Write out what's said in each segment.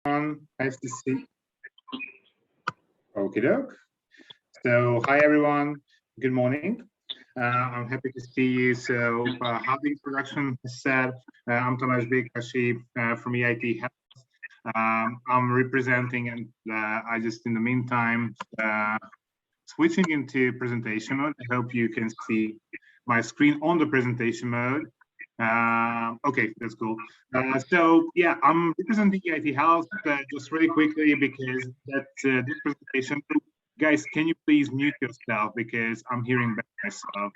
Nice to see. Okie doke. So, hi everyone. Good morning. I'm happy to see you. So, how the introduction is said, I'm Tamas Bekasi from EIT Health. I'm representing, and I just, in the meantime, switching into presentation mode. I hope you can see my screen on the presentation mode. Okay, that's cool. So yeah, I'm representing EIT Health just really quickly because this presentation. Guys, can you please mute yourself because I'm hearing back myself.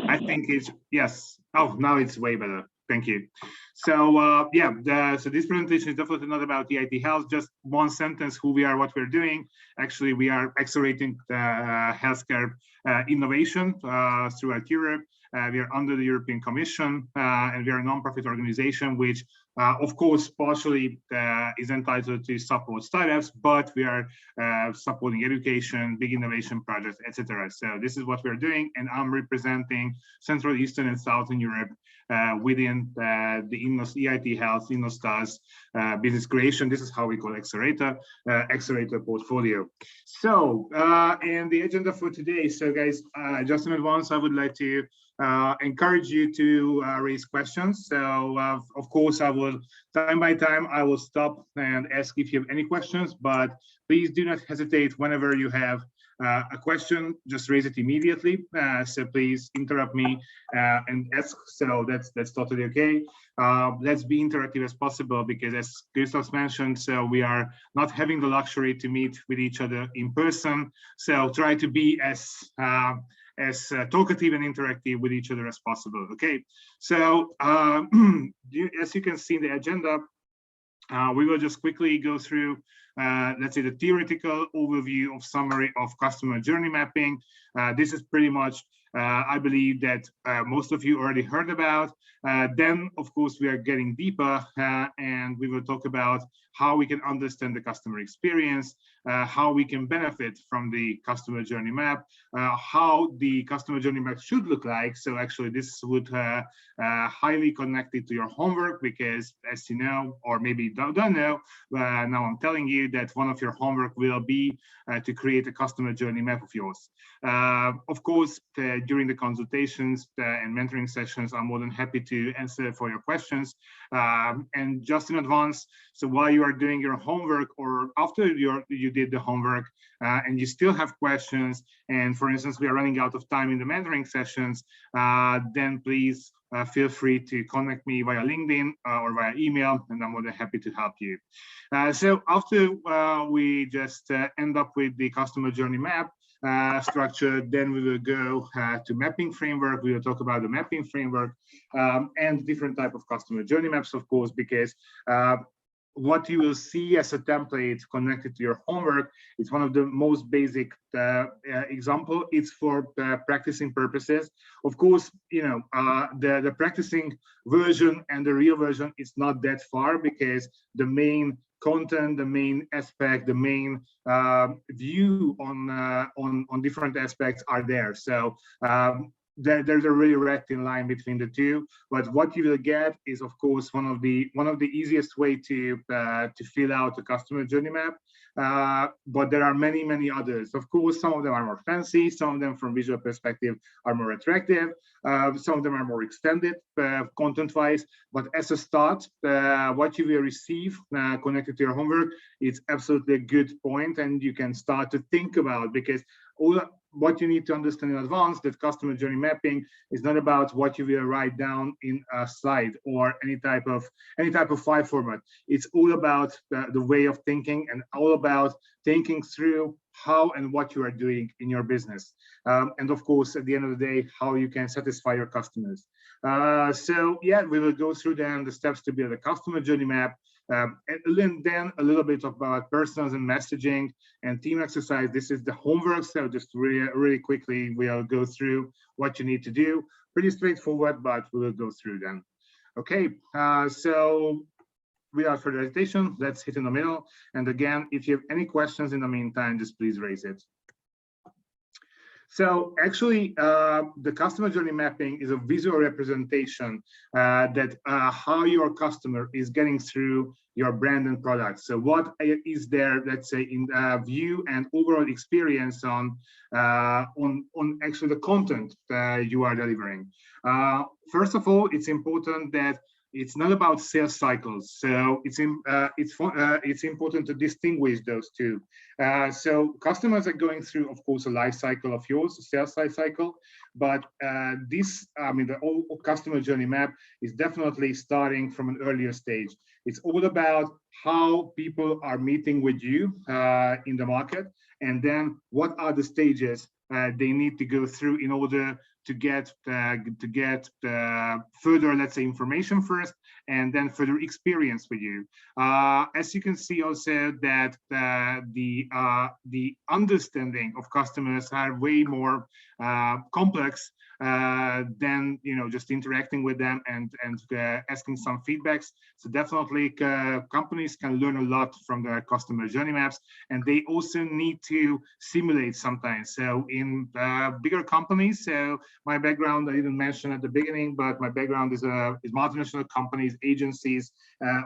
I think it's yes. Oh, now it's way better. Thank you. So yeah, so this presentation is definitely not about EIT Health. Just one sentence: who we are, what we're doing. Actually, we are accelerating healthcare innovation throughout Europe. We are under the European Commission, and we are a non-profit organization, which, of course, partially is entitled to support startups, but we are supporting education, big innovation projects, etc. So this is what we're doing, and I'm representing Central, Eastern, and Southern Europe within the EIT Health, InnoStars business creation. This is how we call accelerator portfolio. So, and the agenda for today. So, guys, just in advance, I would like to encourage you to raise questions. So, of course, I will time by time I will stop and ask if you have any questions. But please do not hesitate whenever you have a question, just raise it immediately. So please interrupt me and ask. So that's totally okay. Let's be interactive as possible because, as Christos mentioned, so we are not having the luxury to meet with each other in person. So try to be as talkative and interactive with each other as possible. Okay. So as you can see in the agenda, we will just quickly go through, let's say, the theoretical overview of summary of customer journey mapping. This is pretty much, I believe that most of you already heard about. Then, of course, we are getting deeper and we will talk about how we can understand the customer experience, how we can benefit from the customer journey map, how the customer journey map should look like. So actually this would highly connected to your homework because, as you know, or maybe don't know, now I'm telling you that one of your homework will be to create a customer journey map of yours. Of course, during the consultations and mentoring sessions, I'm more than happy to answer for your questions. And just in advance, so while you are doing your homework or after you did the homework and you still have questions, and for instance, we are running out of time in the mentoring sessions, then please feel free to contact me via LinkedIn or via email, and I'm more than happy to help you. So after we just end up with the customer journey map structure, then we will go to mapping framework. We will talk about the mapping framework and different type of customer journey maps, of course, because what you will see as a template connected to your homework is one of the most basic example. It's for practicing purposes. Of course, you know, the practicing version and the real version is not that far because the main content, the main aspect, the main view on different aspects are there. So there's a really direct line between the two, but what you will get is, of course, one of the easiest way to fill out a customer journey map. But there are many others. Of course, some of them are more fancy, some of them from visual perspective are more attractive, some of them are more extended content-wise. But as a start, what you will receive connected to your homework, it's absolutely a good point, and you can start to think about, because what you need to understand in advance, that customer journey mapping is not about what you will write down in a slide or any type of file format. It's all about the way of thinking and all about thinking through how and what you are doing in your business. And of course, at the end of the day, how you can satisfy your customers. So yeah, we will go through then the steps to build a customer journey map. And then a little bit about personas and messaging and team exercise. This is the homework, so just really quickly we'll go through what you need to do. Pretty straightforward, but we will go through them. Okay, so without further hesitation, let's hit in the middle. And again, if you have any questions in the meantime, just please raise it. So actually, the customer journey mapping is a visual representation that how your customer is getting through your brand and product. So what is their, let's say, in view and overall experience on actually the content you are delivering. First of all, it's important that it's not about sales cycles, so it's important to distinguish those two. So customers are going through, of course, a life cycle of yours, a sales life cycle, but the whole customer journey map is definitely starting from an earlier stage. It's all about how people are meeting with you in the market, and then what are the stages they need to go through in order to get further, let's say, information first, and then further experience with you. As you can see also that the understanding of customers are way more complex than just interacting with them and asking some feedbacks. So definitely companies can learn a lot from their customer journey maps, and they also need to simulate sometimes. So in bigger companies, so my background I didn't mention at the beginning, but my background is multinational companies, agencies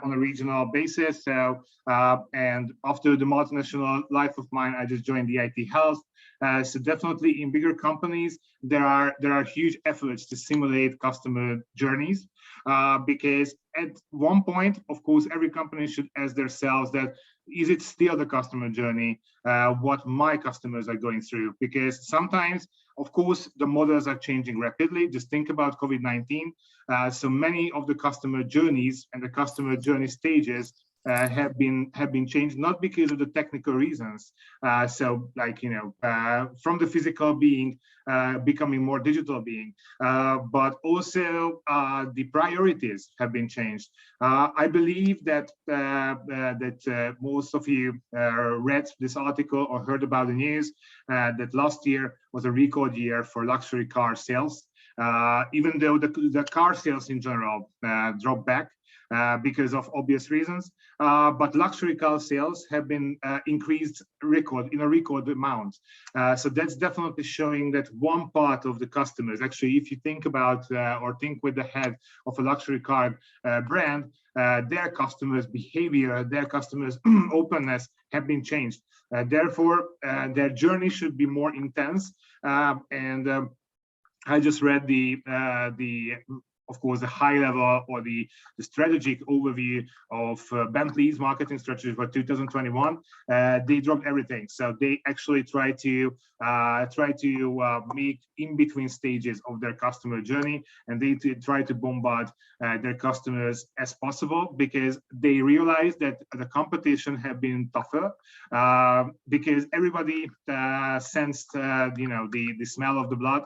on a regional basis. So and after the multinational life of mine, I just joined the IT Health. So definitely in bigger companies, there are huge efforts to simulate customer journeys because at one point, of course, every company should ask themselves that, is it still the customer journey, what my customers are going through? Because sometimes, of course, the models are changing rapidly. Just think about COVID-19. So many of the customer journeys and the customer journey stages have been changed, not because of the technical reasons. So like, from the physical being becoming more digital being, but also the priorities have been changed. I believe that most of you read this article or heard about the news that last year was a record year for luxury car sales, even though the car sales in general dropped back because of obvious reasons. But luxury car sales have been increased in a record amount. So that's definitely showing that one part of the customers, actually, if you think about or think with the head of a luxury car brand, their customers' behavior, their customers' openness have been changed. Therefore, their journey should be more intense. I just read of course, the high level or the strategic overview of Bentley's marketing strategy for 2021. They dropped everything, so they actually try to make in between stages of their customer journey, and they try to bombard their customers as possible, because they realize that the competition have been tougher because everybody sensed the smell of the blood.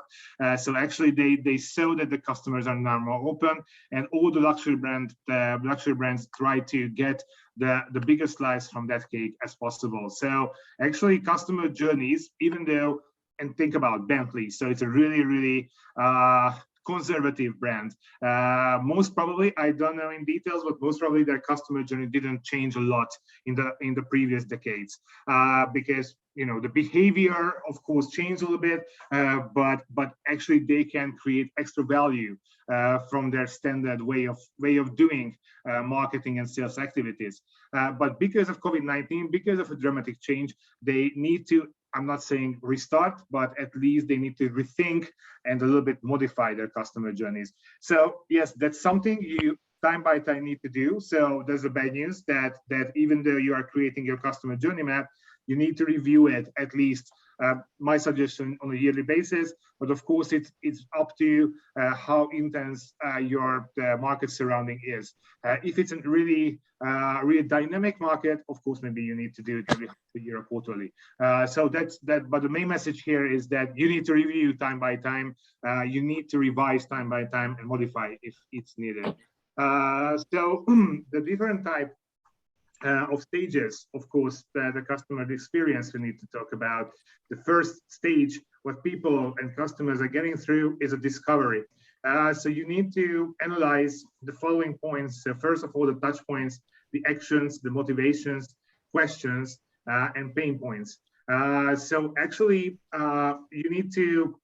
So actually they saw that the customers are now more open, and all the luxury brands try to get the biggest slice from that cake as possible. So actually customer journeys, even though, and think about Bentley, so it's a really conservative brand. Most probably, I don't know in details, but most probably their customer journey didn't change a lot in the previous decades, because the behavior, of course, changed a little bit, but actually they can create extra value from their standard way of doing marketing and sales activities. But because of COVID-19, because of a dramatic change, they need to, I'm not saying restart, but at least they need to rethink and a little bit modify their customer journeys. So yes, that's something you time by time need to do. So there's the bad news that even though you are creating your customer journey map, you need to review it at least, my suggestion, on a yearly basis. But of course, it's up to how intense your market surrounding is. If it's a really dynamic market, of course, maybe you need to do it every year or quarterly. So that's that. But the main message here is that you need to review time by time. You need to revise time by time and modify if it's needed. So the different type of stages, of course, the customer experience we need to talk about. The first stage, what people and customers are getting through, is a discovery. So you need to analyze the following points. So first of all, the touch points, the actions, the motivations, questions, and pain points. So actually, you need to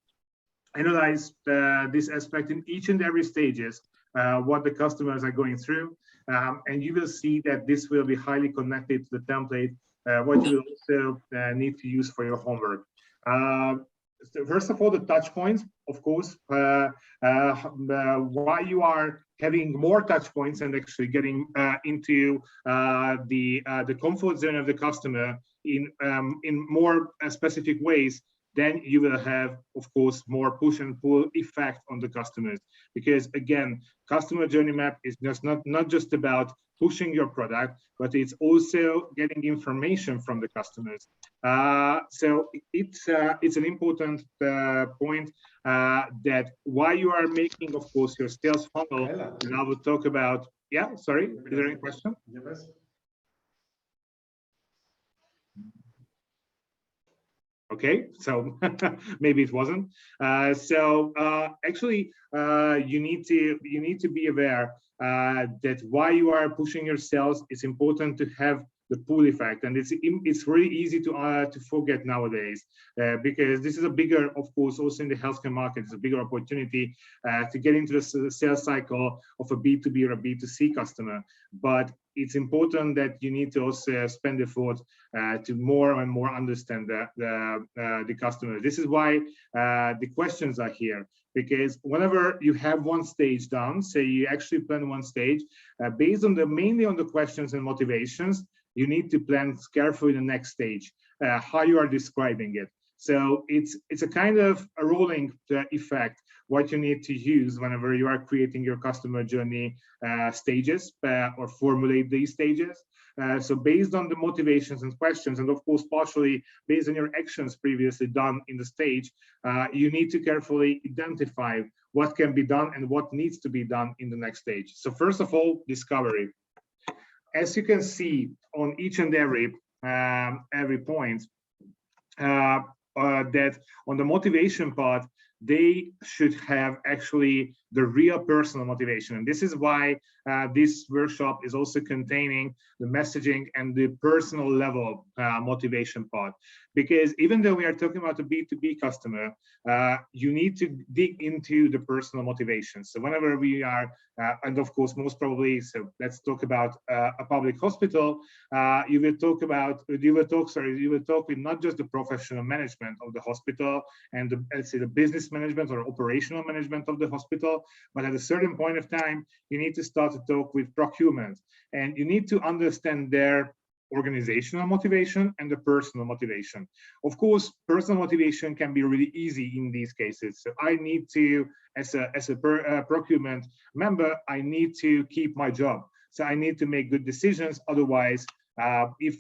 analyze this aspect in each and every stages, what the customers are going through, and you will see that this will be highly connected to the template, what you will also need to use for your homework. So first of all, the touch points, of course, why you are having more touch points and actually getting into the comfort zone of the customer in more specific ways, then you will have, of course, more push and pull effect on the customers. Because again, customer journey map is just not just about pushing your product, but it's also getting information from the customers. So it's an important point that why you are making, of course, your sales funnel. And I will talk about. Yeah, sorry. Is there any question? Okay, so maybe it wasn't. Actually, you need to be aware that why you are pushing your sales. It's important to have the pull effect, and it's really easy to forget nowadays because this is a bigger, of course, also in the healthcare market, it's a bigger opportunity to get into the sales cycle of a B2B or a B2C customer. But it's important that you need to also spend effort to more and more understand the customer. This is why the questions are here, because whenever you have one stage done, say you actually plan one stage, based on mainly on the questions and motivations, you need to plan carefully the next stage, how you are describing it. So it's a kind of a rolling effect, what you need to use whenever you are creating your customer journey stages or formulate these stages. So based on the motivations and questions, and of course, partially based on your actions previously done in the stage, you need to carefully identify what can be done and what needs to be done in the next stage. So first of all, discovery. As you can see on each and every point, that on the motivation part, they should have actually the real personal motivation. And this is why this workshop is also containing the messaging and the personal level motivation part. Because even though we are talking about a B2B customer, you need to dig into the personal motivation. So whenever we are, and of course, most probably, so let's talk about a public hospital, you will talk with not just the professional management of the hospital and let's say the business management or operational management of the hospital, but at a certain point of time, you need to start to talk with procurement, and you need to understand their organizational motivation and the personal motivation. Of course, personal motivation can be really easy in these cases. So I need to, as a procurement member, I need to keep my job. So I need to make good decisions. Otherwise, if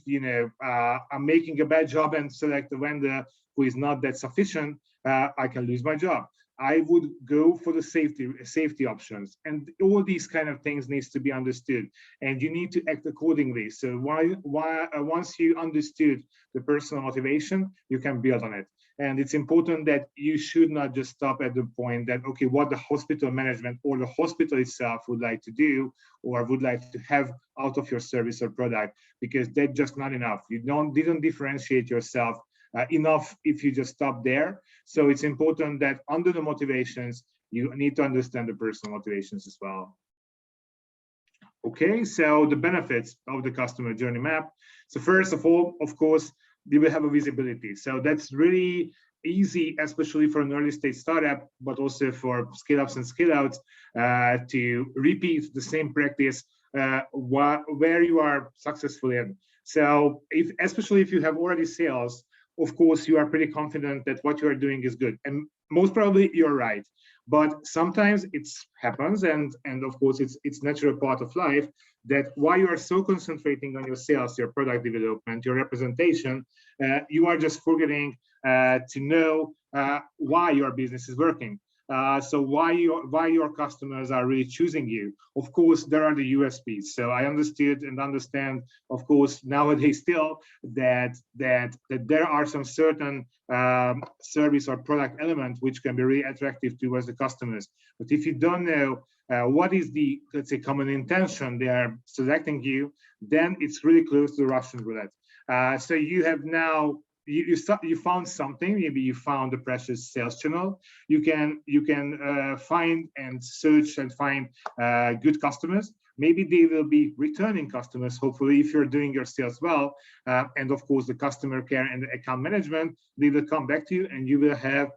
I'm making a bad job and select a vendor who is not that sufficient, I can lose my job. I would go for the safety options, and all these kind of things needs to be understood, and you need to act accordingly. So once you understood the personal motivation, you can build on it. And it's important that you should not just stop at the point that, okay, what the hospital management or the hospital itself would like to do or would like to have out of your service or product, because that's just not enough. You didn't differentiate yourself enough if you just stop there. So it's important that under the motivations, you need to understand the personal motivations as well. Okay, so the benefits of the customer journey map. So first of all, of course, you will have a visibility. So that's really easy, especially for an early stage startup, but also for scale ups and scale outs, to repeat the same practice where you are successful in. So especially if you have already sales, of course, you are pretty confident that what you are doing is good. And most probably you're right. But sometimes it happens, and of course, it's natural part of life, that while you are so concentrating on your sales, your product development, your representation, you are just forgetting to know why your business is working. So why your customers are really choosing you. Of course, there are the USPs. So I understood and understand, of course, nowadays still that there are some certain service or product element which can be really attractive towards the customers. But if you don't know what is the, let's say, common intention they are selecting you, then it's really close to Russian roulette. So you have now you found something. Maybe you found a precious sales channel. You can find and search and find good customers. Maybe they will be returning customers, hopefully, if you're doing your sales well. And of course, the customer care and the account management, they will come back to you and you will have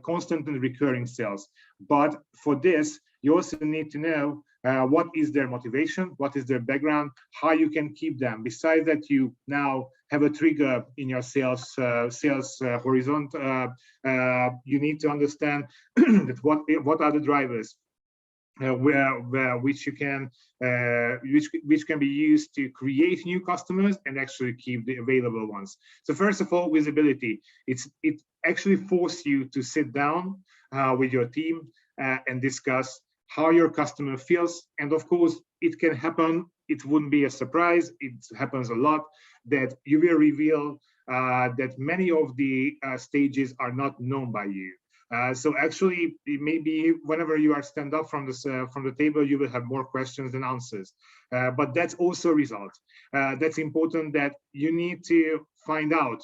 constant and recurring sales. But for this, you also need to know what is their motivation, what is their background, how you can keep them. Besides that, you now have a trigger in your sales horizon. You need to understand that what are the drivers which you can which can be used to create new customers and actually keep the available ones. So first of all, visibility. It actually forces you to sit down with your team and discuss how your customer feels. And of course, it can happen. It wouldn't be a surprise. It happens a lot that you will reveal that many of the stages are not known by you. So actually, maybe whenever you are stand up from the table, you will have more questions than answers. But that's also a result. That's important that you need to find out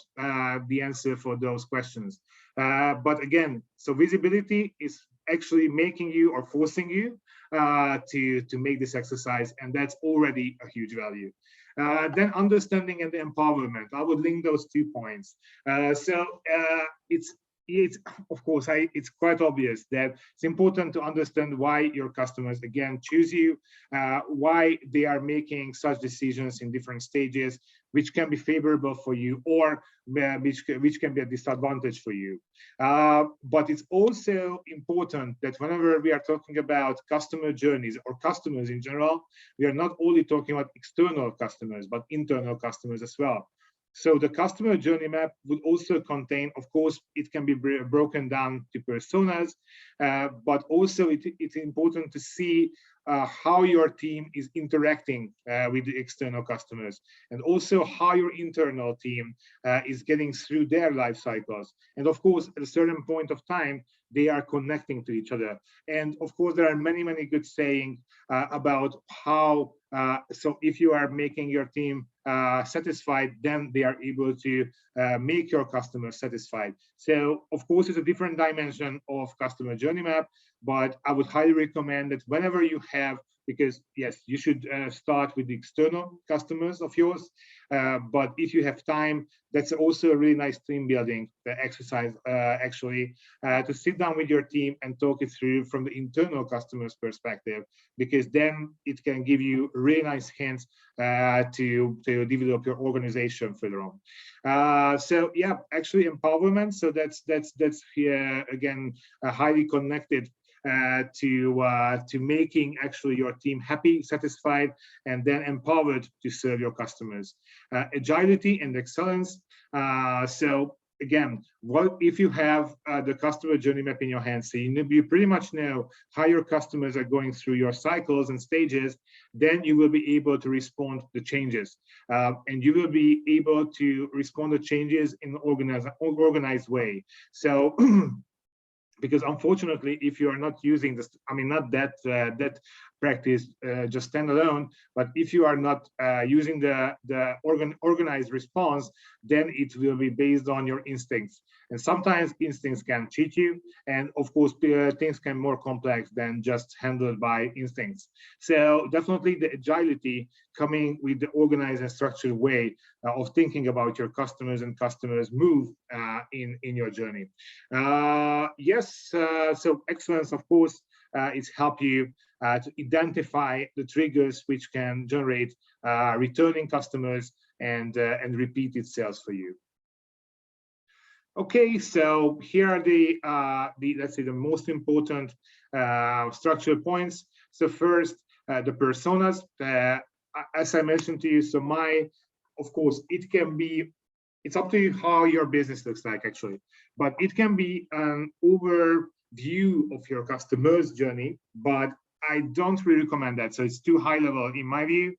the answer for those questions. But again, so visibility is actually making you or forcing you to make this exercise, and that's already a huge value. Then understanding and empowerment. I would link those 2 points. It's of course, it's quite obvious that it's important to understand why your customers again choose you, why they are making such decisions in different stages, which can be favorable for you or which can be a disadvantage for you. But it's also important that whenever we are talking about customer journeys or customers in general, we are not only talking about external customers, but internal customers as well. So the customer journey map would also contain, of course, it can be broken down to personas, but also it's important to see how your team is interacting with the external customers, and also how your internal team is getting through their life cycles. And of course, at a certain point of time, they are connecting to each other. And of course, there are many, many good sayings about how, so if you are making your team satisfied, then they are able to make your customers satisfied. So of course, it's a different dimension of customer journey map, but I would highly recommend that whenever you have, because yes, you should start with the external customers of yours, but if you have time, that's also a really nice team building exercise, actually, to sit down with your team and talk it through from the internal customers perspective, because then it can give you really nice hints to develop your organization further on. So yeah, actually empowerment. So that's again highly connected to making actually your team happy, satisfied, and then empowered to serve your customers. Agility and excellence. So again, what if you have the customer journey map in your hands, so you pretty much know how your customers are going through your cycles and stages, then you will be able to respond to changes, and you will be able to respond to changes in an organized way. So because unfortunately, if you are not using this, I mean, not that that practice just standalone, but if you are not using the organized response, then it will be based on your instincts. And sometimes instincts can cheat you, and of course, things can be more complex than just handled by instincts. So definitely the agility coming with the organized and structured way of thinking about your customers and customers move in your journey. Yes, so excellence, of course, is help you to identify the triggers which can generate returning customers and repeated sales for you. Okay, so here are the let's say the most important structural points. So first, the personas. As I mentioned to you, so of course, it can be, it's up to you how your business looks like actually, but it can be an overview of your customer's journey, but I don't really recommend that. So it's too high level in my view.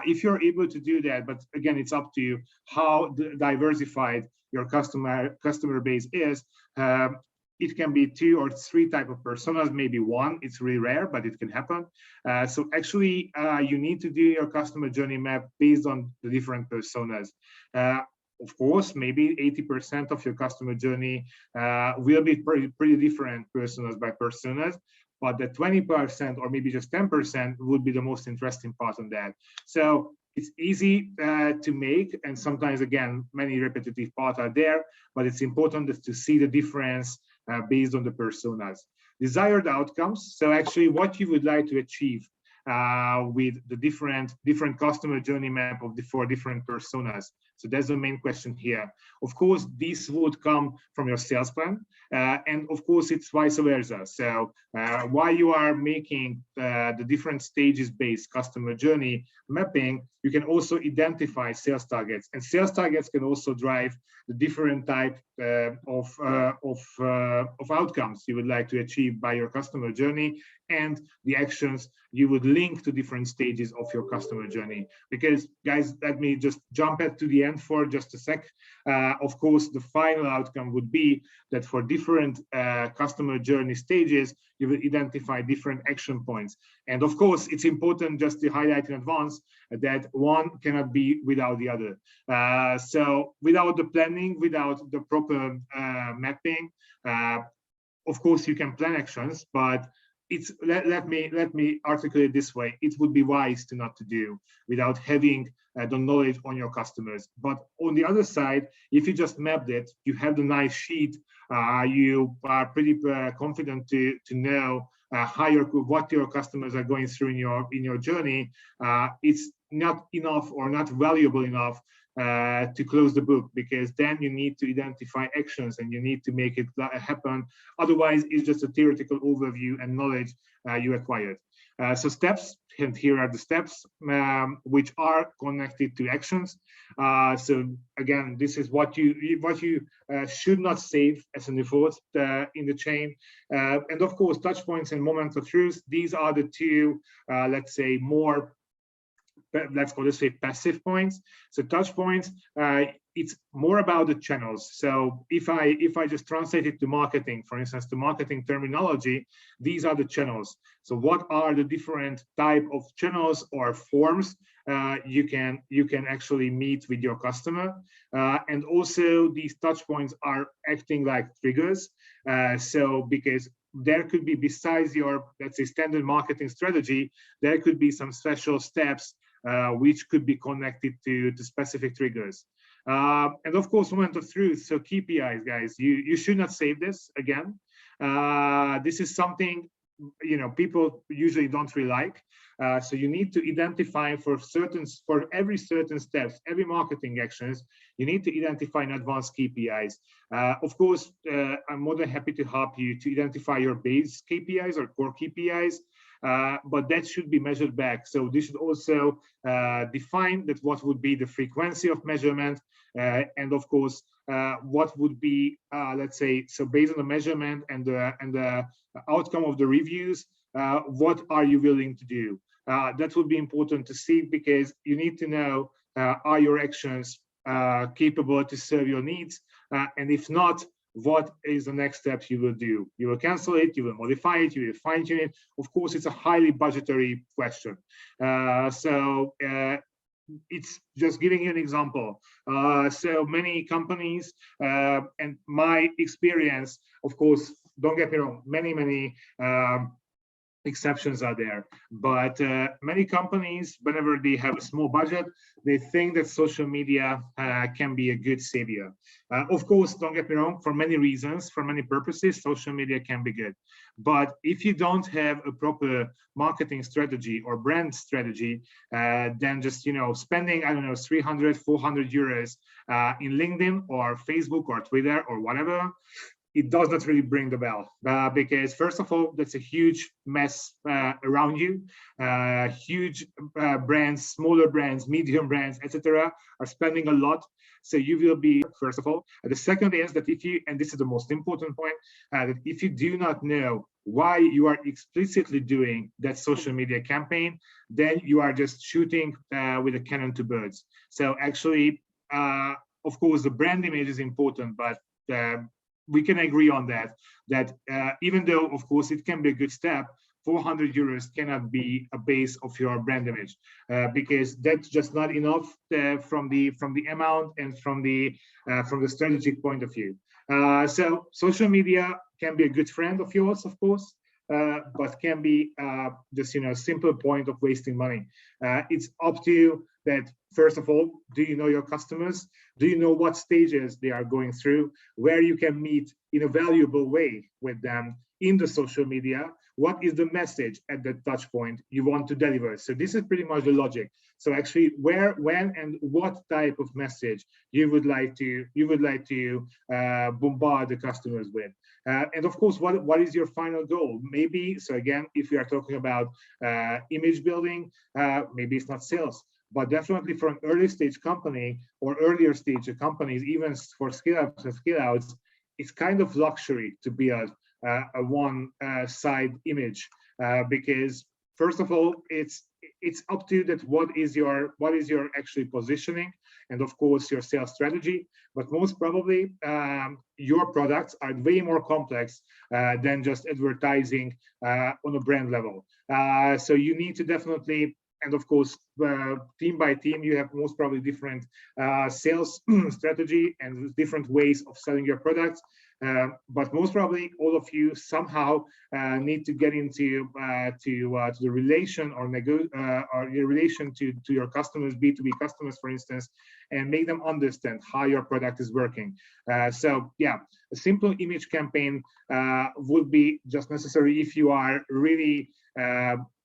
If you're able to do that, but again, it's up to you how diversified your customer base is. It can be 2 or 3 type of personas, maybe 1. It's really rare, but it can happen. So actually, you need to do your customer journey map based on the different personas. of course, maybe 80% of your customer journey will be pretty different personas by personas, but the 20% or maybe just 10% would be the most interesting part on that. So it's easy to make, and sometimes, again, many repetitive parts are there, but it's important to see the difference based on the personas. Desired outcomes, so actually what you would like to achieve with the different customer journey map for different personas. So that's the main question here. Of course, this would come from your sales plan, and of course, it's vice versa. So while you are making the different stages-based customer journey mapping, you can also identify sales targets, and sales targets can also drive the different type of outcomes you would like to achieve by your customer journey, and the actions you would link to different stages of your customer journey. Because, guys, let me just jump to the end for just a sec. Of course, the final outcome would be that for different customer journey stages, you will identify different action points. And of course, it's important just to highlight in advance that one cannot be without the other. So without the planning, without the proper mapping, of course, you can plan actions, but let me articulate this way. It would be wise to not to do without having the knowledge on your customers. But on the other side, if you just mapped it, you have the nice sheet, you are pretty confident to know what your customers are going through in your journey. It's not enough or not valuable enough to close the book, because then you need to identify actions and you need to make it happen. Otherwise, it's just a theoretical overview and knowledge you acquired. So steps, and here are the steps which are connected to actions. So again, this is what you should not save as an effort in the chain. And of course, touch points and moment of truth. These are the two, let's say, more, let's call this passive points. So touch points, it's more about the channels. So if I just translate it to marketing, for instance, to marketing terminology, these are the channels. So what are the different type of channels or forms you can actually meet with your customer? And also these touch points are acting like triggers. So because there could be, besides your, let's say, standard marketing strategy, there could be some special steps which could be connected to specific triggers. And of course, moment of truth. So KPIs, guys, you should not save this again. This is something, people usually don't really like. So you need to identify for every certain steps, every marketing actions, you need to identify in advance KPIs. Of course, I'm more than happy to help you to identify your base KPIs or core KPIs. But that should be measured back. So this should also define that what would be the frequency of measurement, and of course, what would be, let's say, so based on the measurement and the outcome of the reviews, what are you willing to do? That would be important to see, because you need to know, are your actions capable to serve your needs? And if not, what is the next step you will do? You will cancel it, you will modify it, you will fine tune it. Of course, it's a highly budgetary question. So it's just giving you an example. So many companies, and my experience, of course, don't get me wrong, many exceptions are there, but many companies, whenever they have a small budget, they think that social media can be a good savior. Of course, don't get me wrong, for many reasons, for many purposes, social media can be good. But if you don't have a proper marketing strategy or brand strategy, then just, spending, I don't know, 300, 400 euros in LinkedIn or Facebook or Twitter or whatever, it does not really bring the bell, because first of all, that's a huge mess around you. Huge brands, smaller brands, medium brands, etc., are spending a lot. So you will be, first of all. The second is that if you, and this is the most important point, that if you do not know why you are explicitly doing that social media campaign, then you are just shooting with a cannon to birds. So actually, of course, the brand image is important, but we can agree on that even though, of course, it can be a good step, €400 cannot be a base of your brand image, because that's just not enough from the amount and from the strategic point of view. So social media can be a good friend of yours, of course, but can be just a simple point of wasting money. It's up to you that, first of all, do you know your customers? Do you know what stages they are going through, where you can meet in a valuable way with them in the social media? What is the message at that touch point you want to deliver? So this is pretty much the logic. So actually, where, when, and what type of message you would like to bombard the customers with. And of course, what is your final goal? Maybe, so again, if we are talking about image building, maybe it's not sales, but definitely for an early stage company or earlier stage companies, even for scale ups and scale outs, it's kind of luxury to build a one side image, because first of all, it's up to you that what is your actually positioning, and of course your sales strategy. But most probably your products are way more complex than just advertising on a brand level. So you need to definitely, and of course, team by team, you have most probably different sales strategy and different ways of selling your products. But most probably, all of you somehow need to get into to the relation or your relation to your customers, B2B customers, for instance, and make them understand how your product is working. So yeah, a simple image campaign would be just necessary if you are really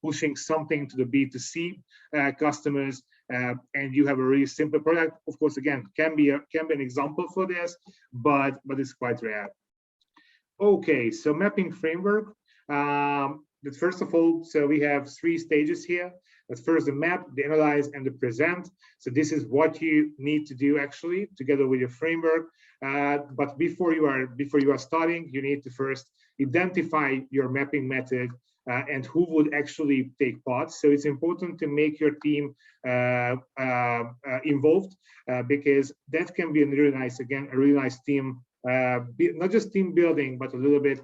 pushing something to the B2C customers, and you have a really simple product. Of course, again, can be an example for this, but it's quite rare. Okay, so mapping framework. But first of all, so we have 3 stages here. That's first the map, the analyze, and the present. So this is what you need to do actually together with your framework. But before you are starting, you need to first identify your mapping method and who would actually take part. So it's important to make your team involved, because that can be a really nice team, not just team building, but a little bit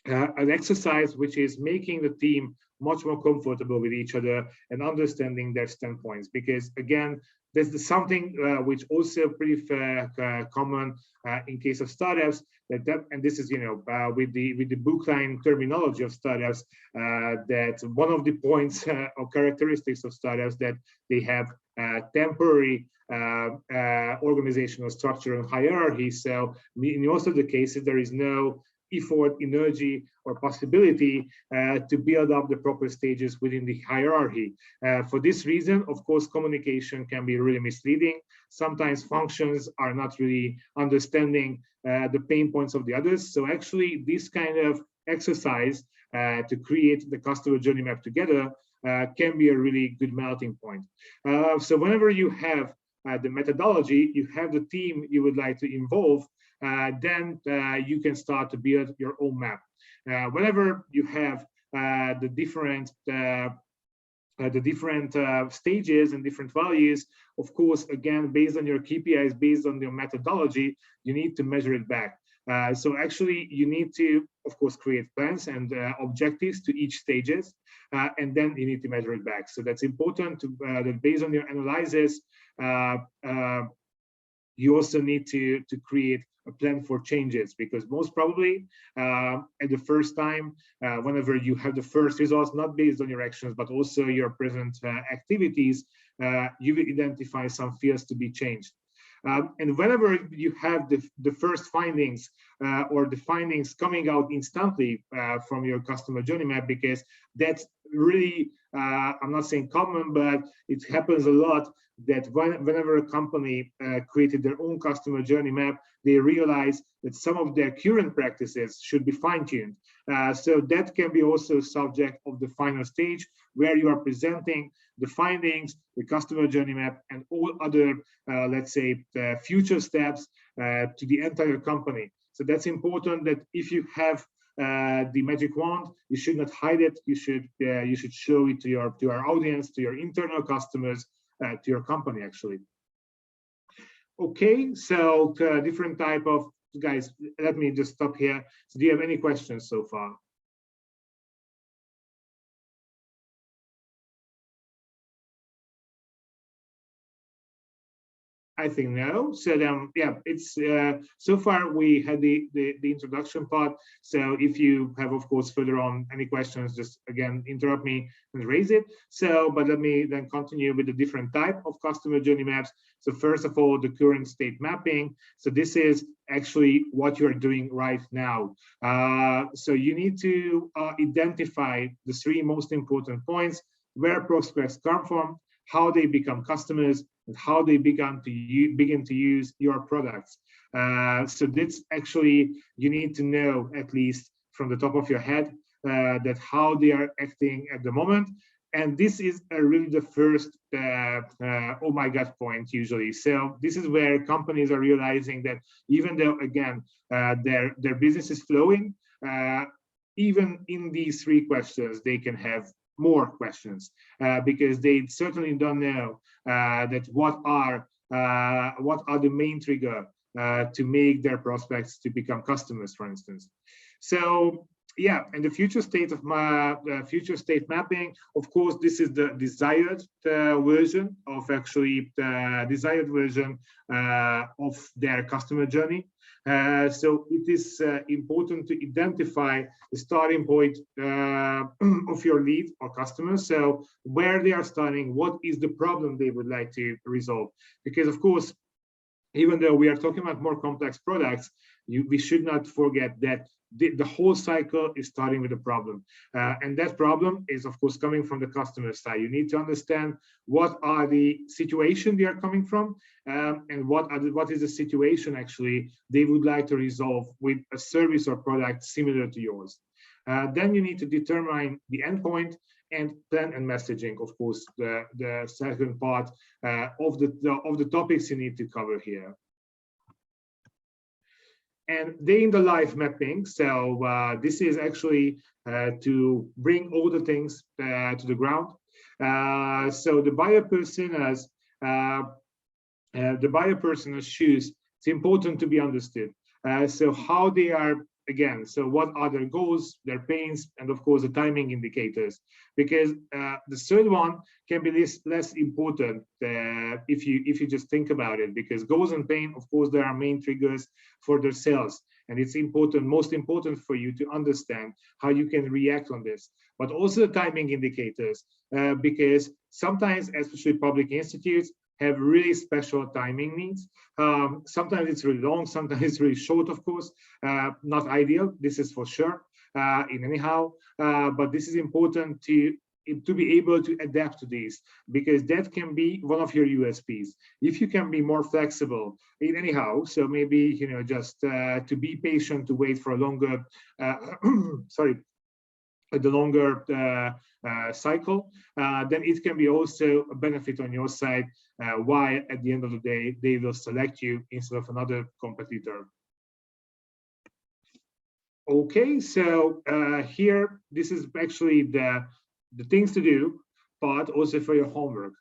an exercise which is making the team much more comfortable with each other and understanding their standpoints. Because again, there's something which also pretty common in case of startups, and this is with the bookline terminology of startups, that one of the points or characteristics of startups that they have temporary organizational structure and hierarchy. So in most of the cases, there is no effort, energy, or possibility to build up the proper stages within the hierarchy. For this reason, of course, communication can be really misleading. Sometimes functions are not really understanding the pain points of the others. So actually, this kind of exercise to create the customer journey map together can be a really good melting point. So whenever you have the methodology, you have the team you would like to involve, then you can start to build your own map. Whenever you have the different stages and different values, of course, again, based on your KPIs, based on your methodology, you need to measure it back. So actually, you need to, of course, create plans and objectives to each stages, and then you need to measure it back. So that's important that based on your analysis, you also need to create a plan for changes, because most probably at the first time, whenever you have the first results, not based on your actions, but also your present activities, you will identify some fields to be changed. And whenever you have the first findings or the findings coming out instantly from your customer journey map, because that's really, I'm not saying common, but it happens a lot, that whenever a company created their own customer journey map, they realize that some of their current practices should be fine-tuned. So that can be also subject of the final stage, where you are presenting the findings, the customer journey map, and all other, let's say, future steps to the entire company. So that's important, that if you have the magic wand, you should not hide it. You should show it to your audience, to your internal customers, to your company, actually. Okay, so different type of guys. Let me just stop here. So do you have any questions so far? I think no. So then, yeah, it's so far we had the introduction part. So if you have, of course, further on any questions, just again interrupt me and raise it. So, but let me then continue with the different type of customer journey maps. So first of all, the current state mapping. So this is actually what you are doing right now. So you need to identify the three most important points: where prospects come from, how they become customers, and how they begin to use your products. So that's actually, you need to know at least from the top of your head that how they are acting at the moment. And this is really the first oh my god point usually. So this is where companies are realizing that even though, again, their business is flowing, even in these three questions, they can have more questions because they certainly don't know that what are the main trigger to make their prospects to become customers, for instance. So yeah, and the future state of my future state mapping, of course, this is the desired version of actually the desired version of their customer journey. So it is important to identify the starting point of your lead or customer. So where they are starting, what is the problem they would like to resolve? Because of course, even though we are talking about more complex products, we should not forget that the whole cycle is starting with a problem. And that problem is, of course, coming from the customer side. You need to understand what are the situation they are coming from, and what is the situation actually they would like to resolve with a service or product similar to yours. Then you need to determine the endpoint and plan and messaging, of course, the second part of the topics you need to cover here. And day in the life mapping. So this is actually to bring all the things to the ground. So the buyer personas, shoes, it's important to be understood. So how they are, again, so what are their goals, their pains, and of course the timing indicators, because the third one can be less important if you just think about it, because goals and pain, of course, there are main triggers for their sales, and it's important, most important for you to understand how you can react on this, but also the timing indicators, because sometimes, especially public institutes, have really special timing needs. Sometimes it's really long, sometimes it's really short, of course. Not ideal, this is for sure, in anyhow, but this is important to be able to adapt to these, because that can be one of your USPs. If you can be more flexible in anyhow, so maybe, you know, just to be patient, to wait for a longer, sorry, the longer cycle, then it can be also a benefit on your side, why at the end of the day they will select you instead of another competitor. Okay, so here, this is actually the things to do, but also for your homework.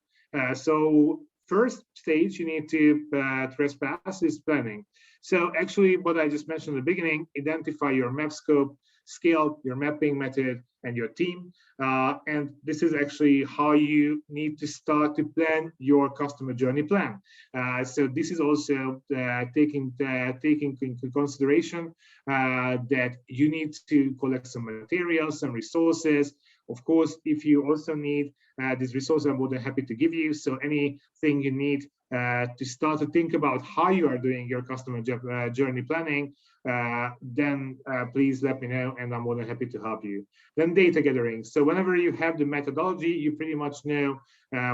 So first stage you need to trespass is planning. So actually what I just mentioned at the beginning, identify your map scope, scale, your mapping method, and your team. And this is actually how you need to start to plan your customer journey plan. So this is also taking into consideration that you need to collect some materials, some resources. Of course, if you also need these resources, I'm more than happy to give you. So anything you need to start to think about how you are doing your customer journey planning, then please let me know, and I'm more than happy to help you. Then data gathering. So whenever you have the methodology, you pretty much know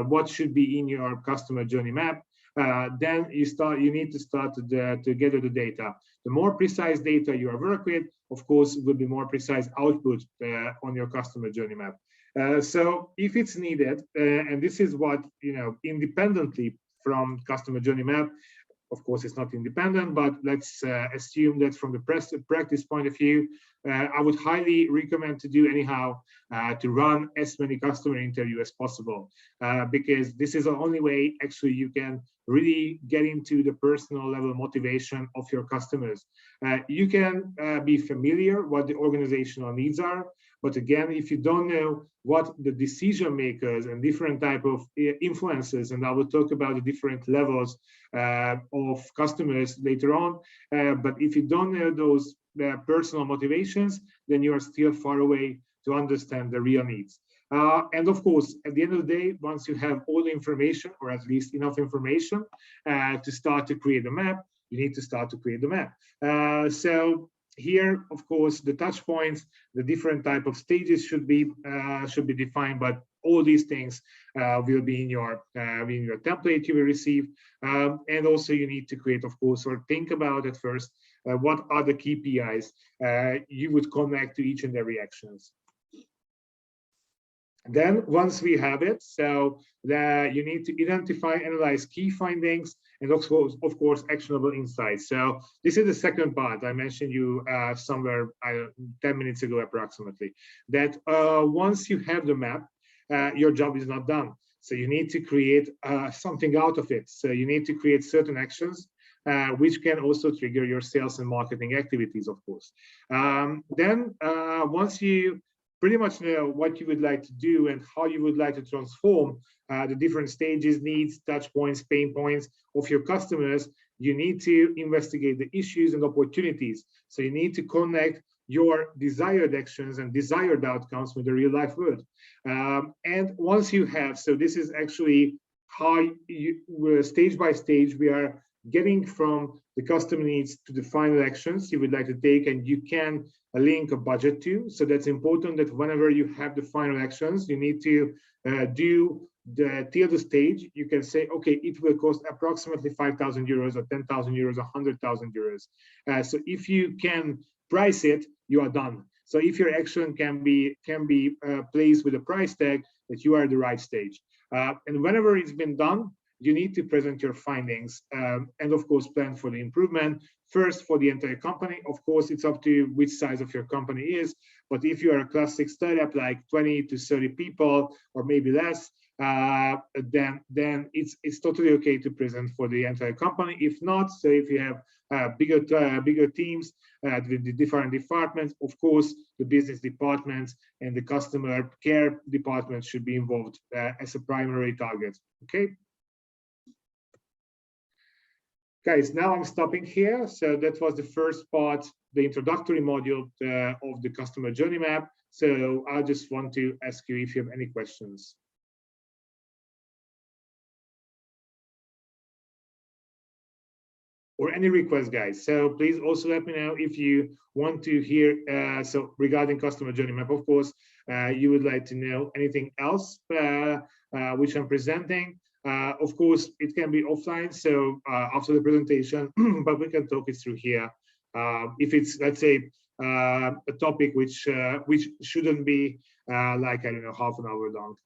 what should be in your customer journey map. Then you need to start to gather the data. The more precise data you work with, of course, will be more precise output on your customer journey map. So if it's needed, and this is what, you know, independently from customer journey map, of course, it's not independent, but let's assume that from the practice point of view, I would highly recommend to do anyhow to run as many customer interviews as possible, because this is the only way actually you can really get into the personal level motivation of your customers. You can be familiar what the organizational needs are, But again, if you don't know what the decision makers and different type of influences, and I will talk about the different levels of customers later on, but if you don't know those personal motivations, then you are still far away to understand the real needs. And of course, at the end of the day, once you have all the information, or at least enough information to start to create a map, you need to start to create the map. So here, of course, the touch points, the different type of stages should be defined, but all these things will be in your template you will receive. And also you need to create, of course, or think about at first, what are the KPIs you would connect to each and every actions. Then once we have it, so you need to identify, analyze key findings, and also, of course, actionable insights. So this is the second part I mentioned you somewhere 10 minutes ago approximately, that once you have the map, your job is not done. So you need to create something out of it. So you need to create certain actions which can also trigger your sales and marketing activities, of course. Then once you pretty much know what you would like to do and how you would like to transform the different stages, needs, touch points, pain points of your customers, you need to investigate the issues and opportunities. So you need to connect your desired actions and desired outcomes with the real life world. And once you have, so this is actually how you, stage by stage, we are getting from the customer needs to the final actions you would like to take, and you can link a budget to. So that's important that whenever you have the final actions, you need to do till the stage, you can say, okay, it will cost approximately 5,000 euros or 10,000 euros, 100,000 euros. So if you can price it, you are done. So if your action can be placed with a price tag, that you are at the right stage. And whenever it's been done, you need to present your findings and of course plan for the improvement. First, for the entire company, of course, it's up to you which size of your company is. But if you are a classic startup, like 20 to 30 people or maybe less, then it's totally okay to present for the entire company. If not, so if you have bigger teams with the different departments, of course, the business departments and the customer care department should be involved as a primary target. Okay. Guys, now I'm stopping here. So that was the first part, the introductory module of the customer journey map. So I just want to ask you if you have any questions. Or any requests, guys. So please also let me know if you want to hear, so regarding customer journey map, of course, you would like to know anything else which I'm presenting. Of course, it can be offline, so after the presentation, but we can talk it through here. If it's, let's say, a topic which shouldn't be like, I don't know, half an hour long.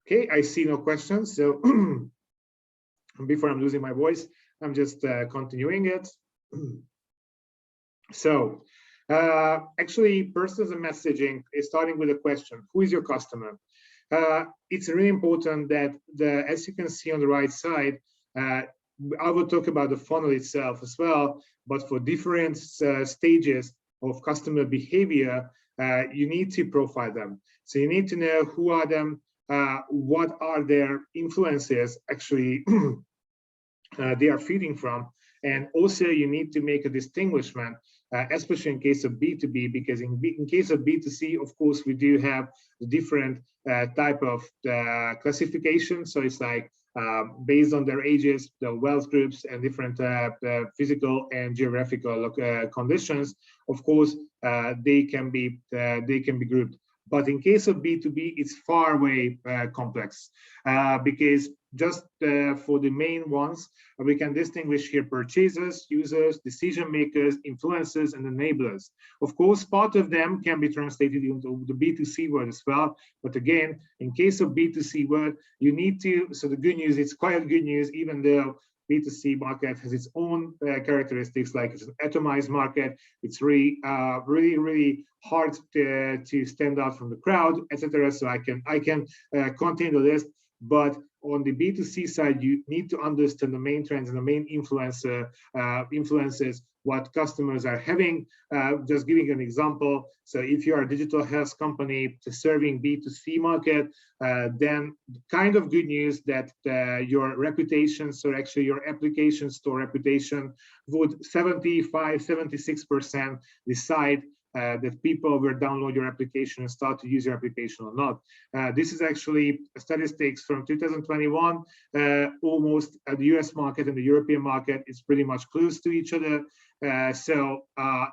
Okay, I see no questions. So before I'm losing my voice, I'm just continuing it. So actually, personal messaging is starting with a question: who is your customer? It's really important that as you can see on the right side, I will talk about the funnel itself as well, but for different stages of customer behavior, you need to profile them. So you need to know who are them, what are their influences actually they are feeding from, and also you need to make a distinguishment, especially in case of B2B, because in case of B2C, of course, we do have different type of classification. So it's like based on their ages, the wealth groups, and different physical and geographical conditions. Of course, they can be grouped. But in case of B2B, it's far way complex because just for the main ones, we can distinguish here purchasers, users, decision makers, influencers, and enablers. Of course, part of them can be translated into the B2C world as well. But again, in case of B2C world, you need to, so the good news, it's quite good news, even though B2C market has its own characteristics, like it's an atomized market. It's really hard to stand out from the crowd, etc. So I can continue the list. But on the B2C side, you need to understand the main trends and the main influences what customers are having. Just giving an example. So if you are a digital health company serving B2C market, then kind of good news that your reputation, so actually your application store reputation would 75-76% decide that people will download your application and start to use your application or not. This is actually statistics from 2021. Almost the US market and the European market is pretty much close to each other. So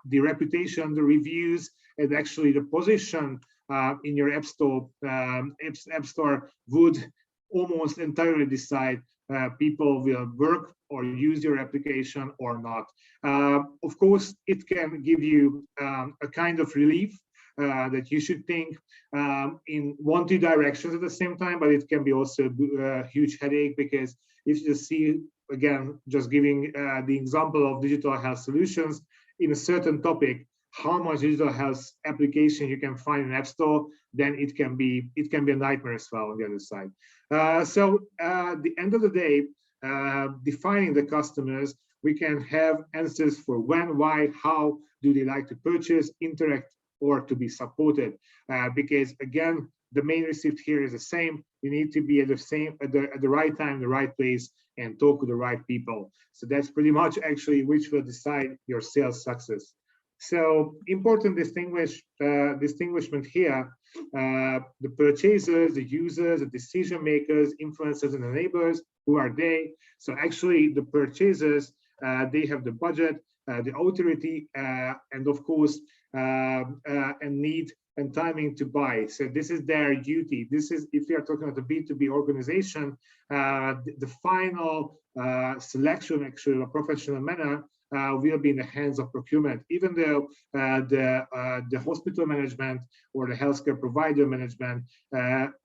the reputation, the reviews, and actually the position in your app store would almost entirely decide people will work or use your application or not. Of course, it can give you a kind of relief that you should think in 1-2 directions at the same time, but it can be also a huge headache, because if you see, again, just giving the example of digital health solutions in a certain topic, how much digital health application you can find in App Store, then it can be a nightmare as well on the other side. So at the end of the day, defining the customers, we can have answers for when, why, how do they like to purchase, interact, or to be supported. Because again, the main receipt here is the same. You need to be at the right time, the right place, and talk to the right people. So that's pretty much actually which will decide your sales success. So important distinguishment here, the purchasers, the users, the decision makers, influencers, and enablers, who are they? So actually the purchasers, they have the budget, the authority, and of course, and need and timing to buy. So this is their duty. This is, if you are talking about a B2B organization, the final selection, actually, in a professional manner, will be in the hands of procurement. Even though the hospital management or the healthcare provider management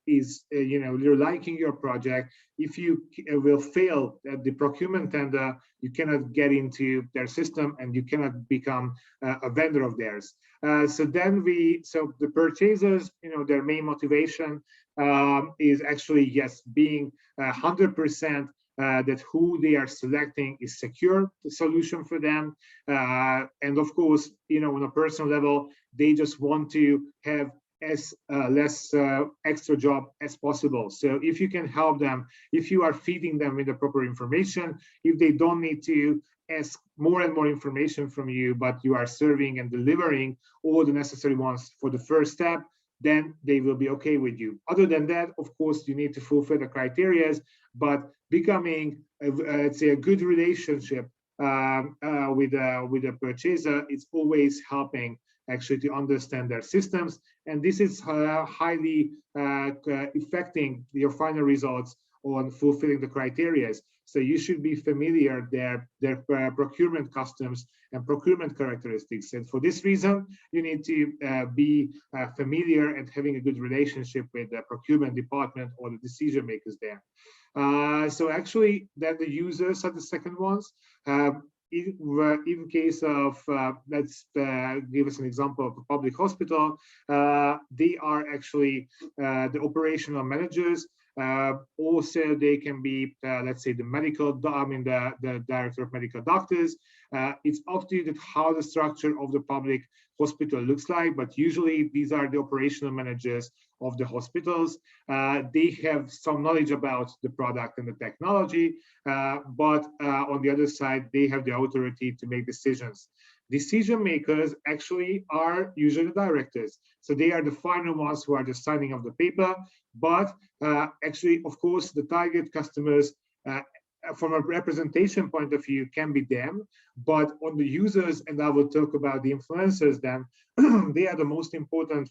is, you're liking your project, if you will fail at the procurement tender, you cannot get into their system and you cannot become a vendor of theirs. So the purchasers, their main motivation is actually, yes, being 100% that who they are selecting is secure solution for them. And of course, on a personal level, they just want to have as less extra job as possible. So if you can help them, if you are feeding them with the proper information, if they don't need to ask more and more information from you, but you are serving and delivering all the necessary ones for the first step, then they will be okay with you. Other than that, of course, you need to fulfill the criteria, but becoming, let's say, a good relationship with a purchaser, it's always helping actually to understand their systems. And this is highly affecting your final results on fulfilling the criteria. So you should be familiar their procurement customs and procurement characteristics. And for this reason, you need to be familiar and having a good relationship with the procurement department or the decision makers there. So actually, then the users are the second ones. In case of, let's give us an example of a public hospital, they are actually the operational managers. Also, they can be, let's say, the director of medical doctors. It's up to you how the structure of the public hospital looks like, but usually these are the operational managers of the hospitals. They have some knowledge about the product and the technology, but on the other side, they have the authority to make decisions. Decision makers actually are usually the directors. So they are the final ones who are just signing off the paper, but actually, of course, the target customers from a representation point of view can be them, but on the users, and I will talk about the influencers then, they are the most important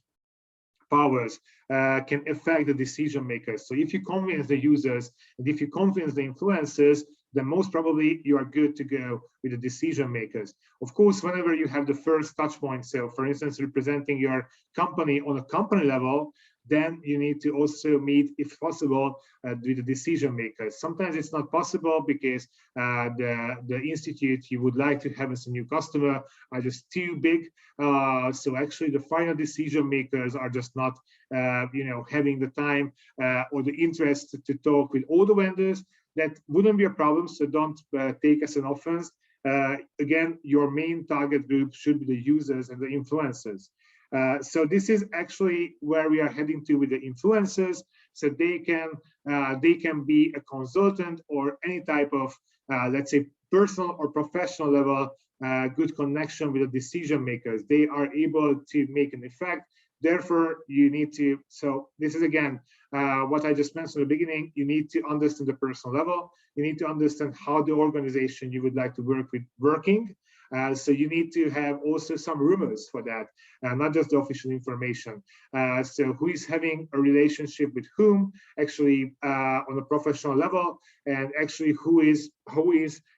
powers, can affect the decision makers. So if you convince the users and if you convince the influencers, then most probably you are good to go with the decision makers. Of course, whenever you have the first touch point, so for instance, representing your company on a company level, then you need to also meet, if possible, with the decision makers. Sometimes it's not possible because the institute you would like to have as a new customer are just too big. So actually the final decision makers are just not having the time or the interest to talk with all the vendors. That wouldn't be a problem, so don't take as an offense. Again, your main target group should be the users and the influencers. So this is actually where we are heading to with the influencers. So they can be a consultant or any type of, let's say, personal or professional level good connection with the decision makers. They are able to make an effect. Therefore, you need to, so this is again, what I just mentioned at the beginning, you need to understand the personal level. You need to understand how the organization you would like to work with working. So you need to have also some rumors for that, not just the official information. So who is having a relationship with whom, actually on a professional level, and actually who is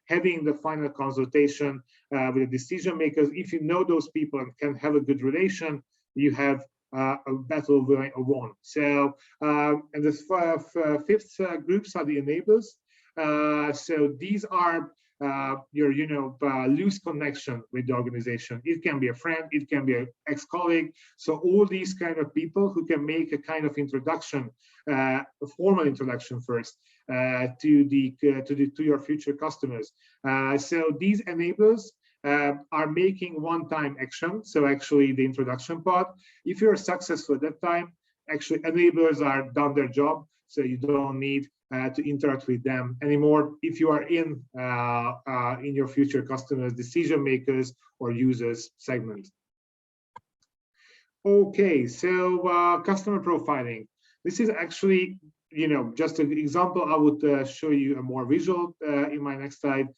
having the final consultation with the decision makers. If you know those people and can have a good relation, you have a battle won. So and the fifth groups are the enablers. So these are your loose connection with the organization. It can be a friend, it can be an ex-colleague. So all these kind of people who can make a kind of introduction, a formal introduction first to your future customers. So these enablers are making one-time action. So actually the introduction part, if you're successful at that time, actually enablers are done their job. So you don't need to interact with them anymore if you are in your future customers, decision makers or users segment. Okay, so customer profiling. This is actually, just an example. I would show you a more visual in my next slide.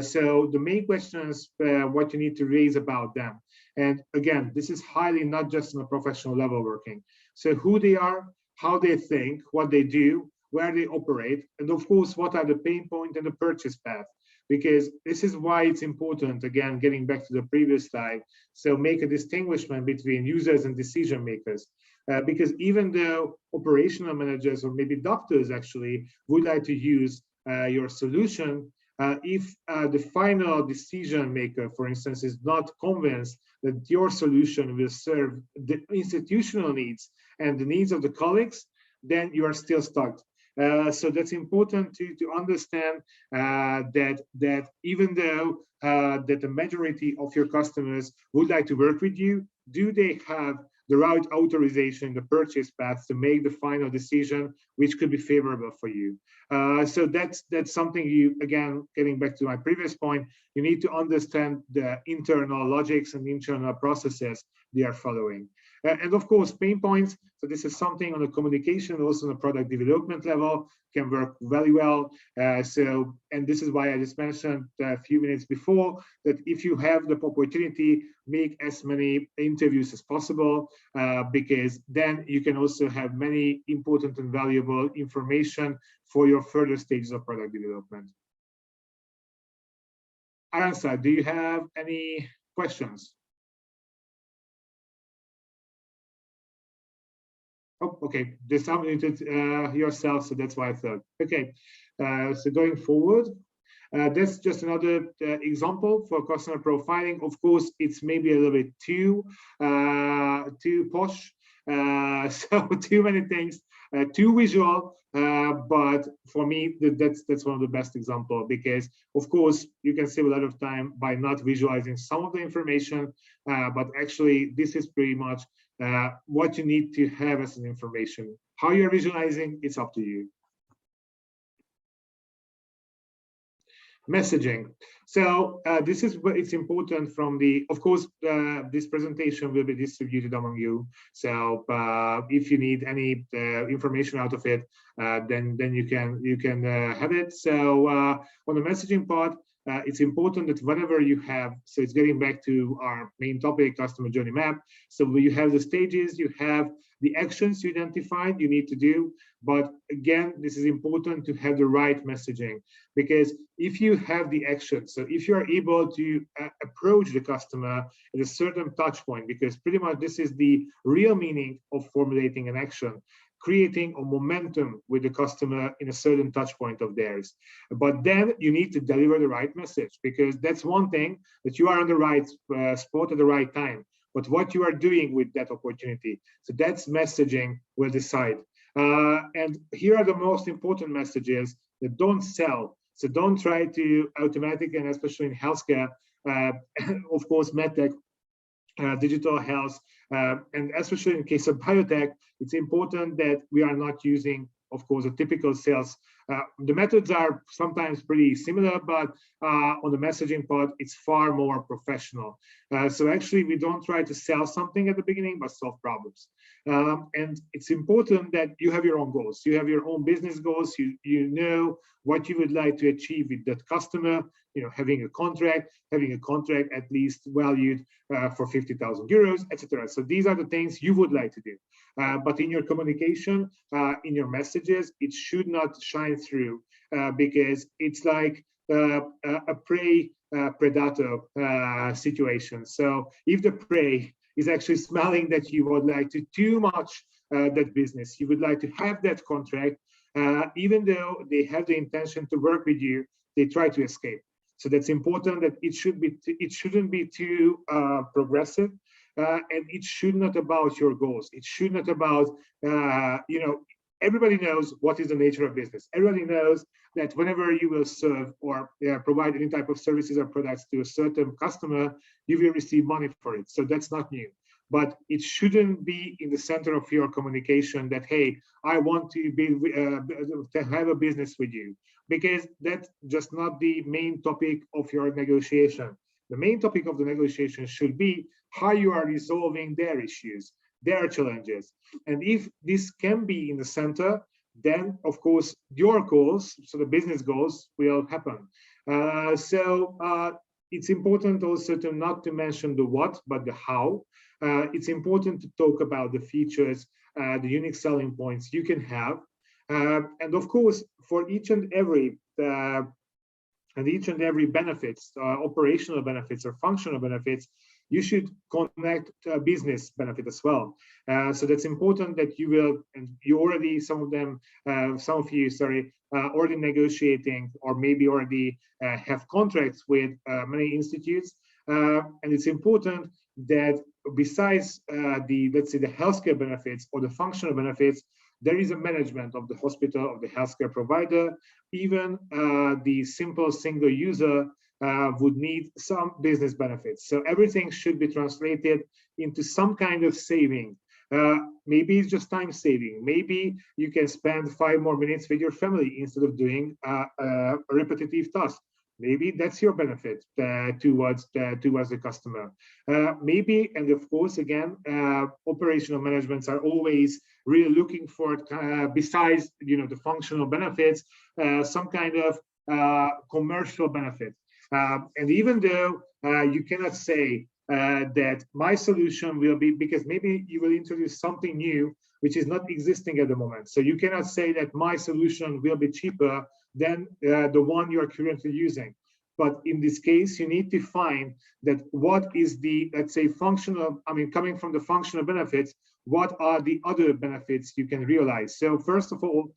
So the main question is what you need to raise about them. And again, this is highly not just on a professional level working. So who they are, how they think, what they do, where they operate, and of course, what are the pain point and the purchase path. Because this is why it's important, again, getting back to the previous slide, so make a distinguishment between users and decision makers. Because even though operational managers or maybe doctors actually would like to use your solution, if the final decision maker, for instance, is not convinced that your solution will serve the institutional needs and the needs of the colleagues, then you are still stuck. So that's important to understand that even though that the majority of your customers would like to work with you, do they have the right authorization, the purchase path to make the final decision, which could be favorable for you. So that's something you, again, getting back to my previous point, you need to understand the internal logics and internal processes they are following. And of course, pain points. So this is something on the communication, also on the product development level, can work very well. And this is why I just mentioned a few minutes before that if you have the opportunity, make as many interviews as possible, because then you can also have many important and valuable information for your further stages of product development. Aransa, do you have any questions? Oh, okay, just unmuted yourself, so that's why I thought. Okay, so going forward, that's just another example for customer profiling. Of course, it's maybe a little bit too posh, so too many things, too visual. But for me, that's one of the best examples, because of course you can save a lot of time by not visualizing some of the information, but actually this is pretty much what you need to have as an information. How you're visualizing, it's up to you. Messaging. So this is what it's important from the, of course, this presentation will be distributed among you. So if you need any information out of it, then you can have it. So on the messaging part, it's important that whenever you have, so it's getting back to our main topic, customer journey map. So you have the stages, you have the actions you identified you need to do. But again, this is important to have the right messaging, because if you have the action, so if you are able to approach the customer at a certain touch point, because pretty much this is the real meaning of formulating an action, creating a momentum with the customer in a certain touch point of theirs. But then you need to deliver the right message, because that's one thing that you are on the right spot at the right time. But what you are doing with that opportunity, so that's messaging will decide. And here are the most important messages that don't sell. So don't try to automatically, and especially in healthcare, of course, medtech, digital health, and especially in case of biotech, it's important that we are not using, of course, a typical sales. The methods are sometimes pretty similar, but on the messaging part, it's far more professional. So actually, we don't try to sell something at the beginning, but solve problems. And it's important that you have your own goals. You have your own business goals. You know what you would like to achieve with that customer. You know, having a contract at least valued for 50,000 euros, etc. So these are the things you would like to do. But in your communication, in your messages, it should not shine through, because it's like a prey predator situation. So if the prey is actually smelling that you would like to too much that business, you would like to have that contract, even though they have the intention to work with you, they try to escape. So that's important, that it shouldn't be too progressive, and it should not about your goals. It should not about everybody knows what is the nature of business. Everybody knows that whenever you will serve or provide any type of services or products to a certain customer, you will receive money for it. So that's not new. But it shouldn't be in the center of your communication that, hey, I want to have a business with you, because that's just not the main topic of your negotiation. The main topic of the negotiation should be how you are resolving their issues, their challenges. And if this can be in the center, then of course your goals, so the business goals, will happen. It's important also to not to mention the what, but the how. It's important to talk about the features, the unique selling points you can have. And of course, for each and every benefits, operational benefits or functional benefits, you should connect to a business benefit as well. So that's important that you will, and you already, some of you, already negotiating or maybe already have contracts with many institutes. And it's important that besides let's say the healthcare benefits or the functional benefits, there is a management of the hospital, of the healthcare provider. Even the simple single user would need some business benefits. So everything should be translated into some kind of saving. Maybe it's just time saving. Maybe you can spend 5 more minutes with your family instead of doing a repetitive task. Maybe that's your benefit towards the customer. Maybe, and of course, again, operational managements are always really looking for, besides the functional benefits, some kind of commercial benefit. And even though you cannot say that my solution will be, because maybe you will introduce something new which is not existing at the moment. So you cannot say that my solution will be cheaper than the one you are currently using. But in this case, you need to find that what is the, let's say, functional, coming from the functional benefits, what are the other benefits you can realize? So first of all,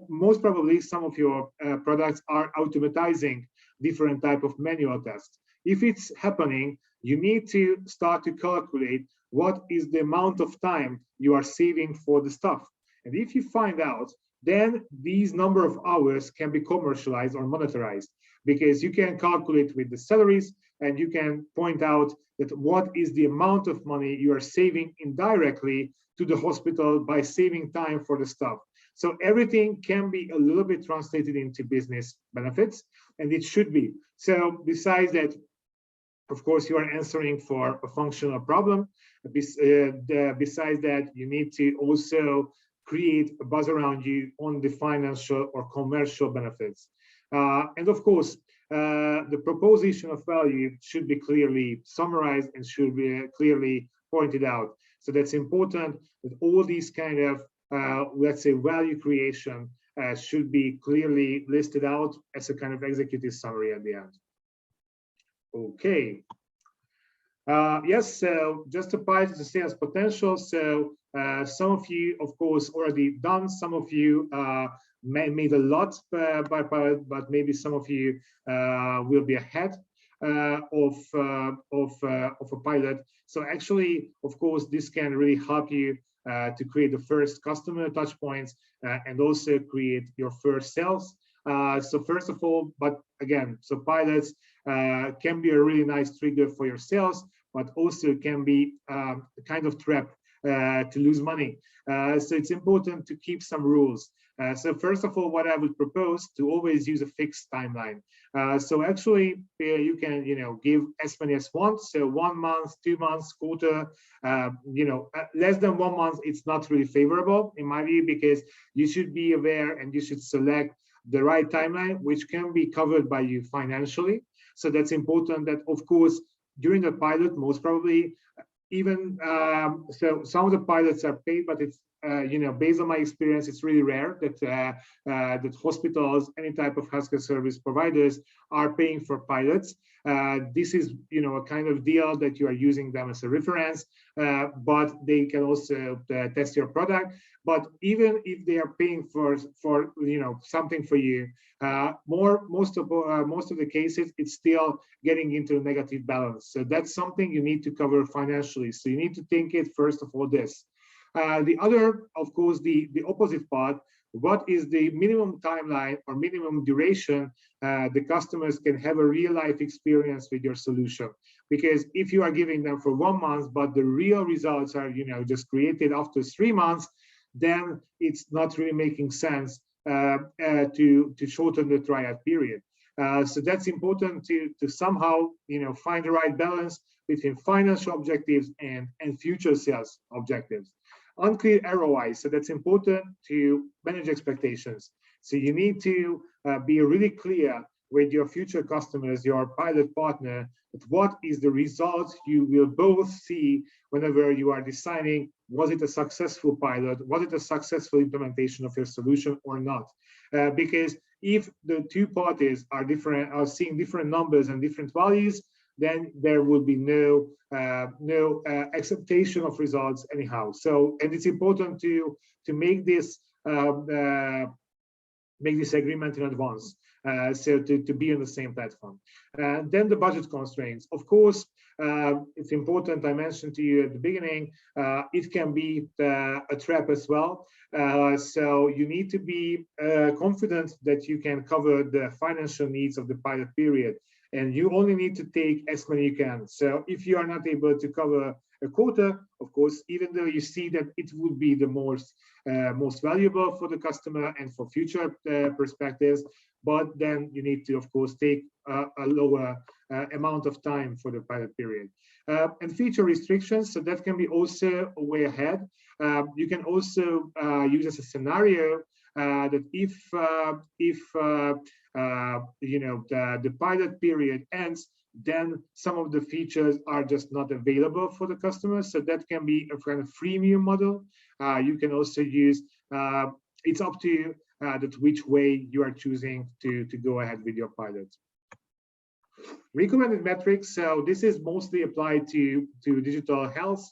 most probably some of your products are automatizing different type of manual tests. If it's happening, you need to start to calculate what is the amount of time you are saving for the stuff. And if you find out, then these number of hours can be commercialized or monetized, because you can calculate with the salaries and you can point out that what is the amount of money you are saving indirectly to the hospital by saving time for the staff. So everything can be a little bit translated into business benefits, and it should be. So besides that, of course, you are answering for a functional problem. Besides that, you need to also create a buzz around you on the financial or commercial benefits. And of course, the proposition of value should be clearly summarized and should be clearly pointed out. So that's important that all these kind of, let's say, value creation should be clearly listed out as a kind of executive summary at the end. Okay. Yes, so just apply to the sales potential. So some of you, of course, already done. Some of you made a lot by pilot, but maybe some of you will be ahead of a pilot. So actually, of course, this can really help you to create the first customer touch points and also create your first sales. So first of all, but again, so pilots can be a really nice trigger for your sales, but also can be a kind of trap to lose money. So it's important to keep some rules. So first of all, what I would propose to always use a fixed timeline. So actually, you can give as many as want. So 1 month, 2 months, quarter. Less than 1 month, it's not really favorable in my view, because you should be aware and you should select the right timeline, which can be covered by you financially. So that's important. That of course during the pilot, most probably, even so some of the pilots are paid, but it's based on my experience, it's really rare that that hospitals, any type of healthcare service providers, are paying for pilots. This is a kind of deal that you are using them as a reference, but they can also test your product. But even if they are paying for something for you, most of the cases, it's still getting into a negative balance. So that's something you need to cover financially. So you need to think it first of all this. The other, of course, the opposite part. What is the minimum timeline or minimum duration the customers can have a real life experience with your solution? Because if you are giving them for 1 month, but the real results are just created after 3 months, then it's not really making sense to shorten the trial period. So that's important to somehow find the right balance between financial objectives and future sales objectives. Unclear ROI, so that's important to manage expectations. So you need to be really clear with your future customers, your pilot partner, what is the result you will both see whenever you are deciding, was it a successful pilot, was it a successful implementation of your solution or not? Because if the two parties are seeing different numbers and different values, then there will be no acceptation of results anyhow. So, and it's important to make this agreement in advance, so to be on the same platform. Then the budget constraints. Of course, it's important. I mentioned to you at the beginning, it can be a trap as well. So you need to be confident that you can cover the financial needs of the pilot period. And you only need to take as many you can. So if you are not able to cover a quota, of course, even though you see that it would be the most valuable for the customer and for future perspectives, but then you need to, of course, take a lower amount of time for the pilot period. And feature restrictions, so that can be also a way ahead. You can also use as a scenario that if the pilot period ends, then some of the features are just not available for the customers. So that can be a kind of freemium model. You can also use, it's up to you that which way you are choosing to go ahead with your pilot. Recommended metrics. So this is mostly applied to digital health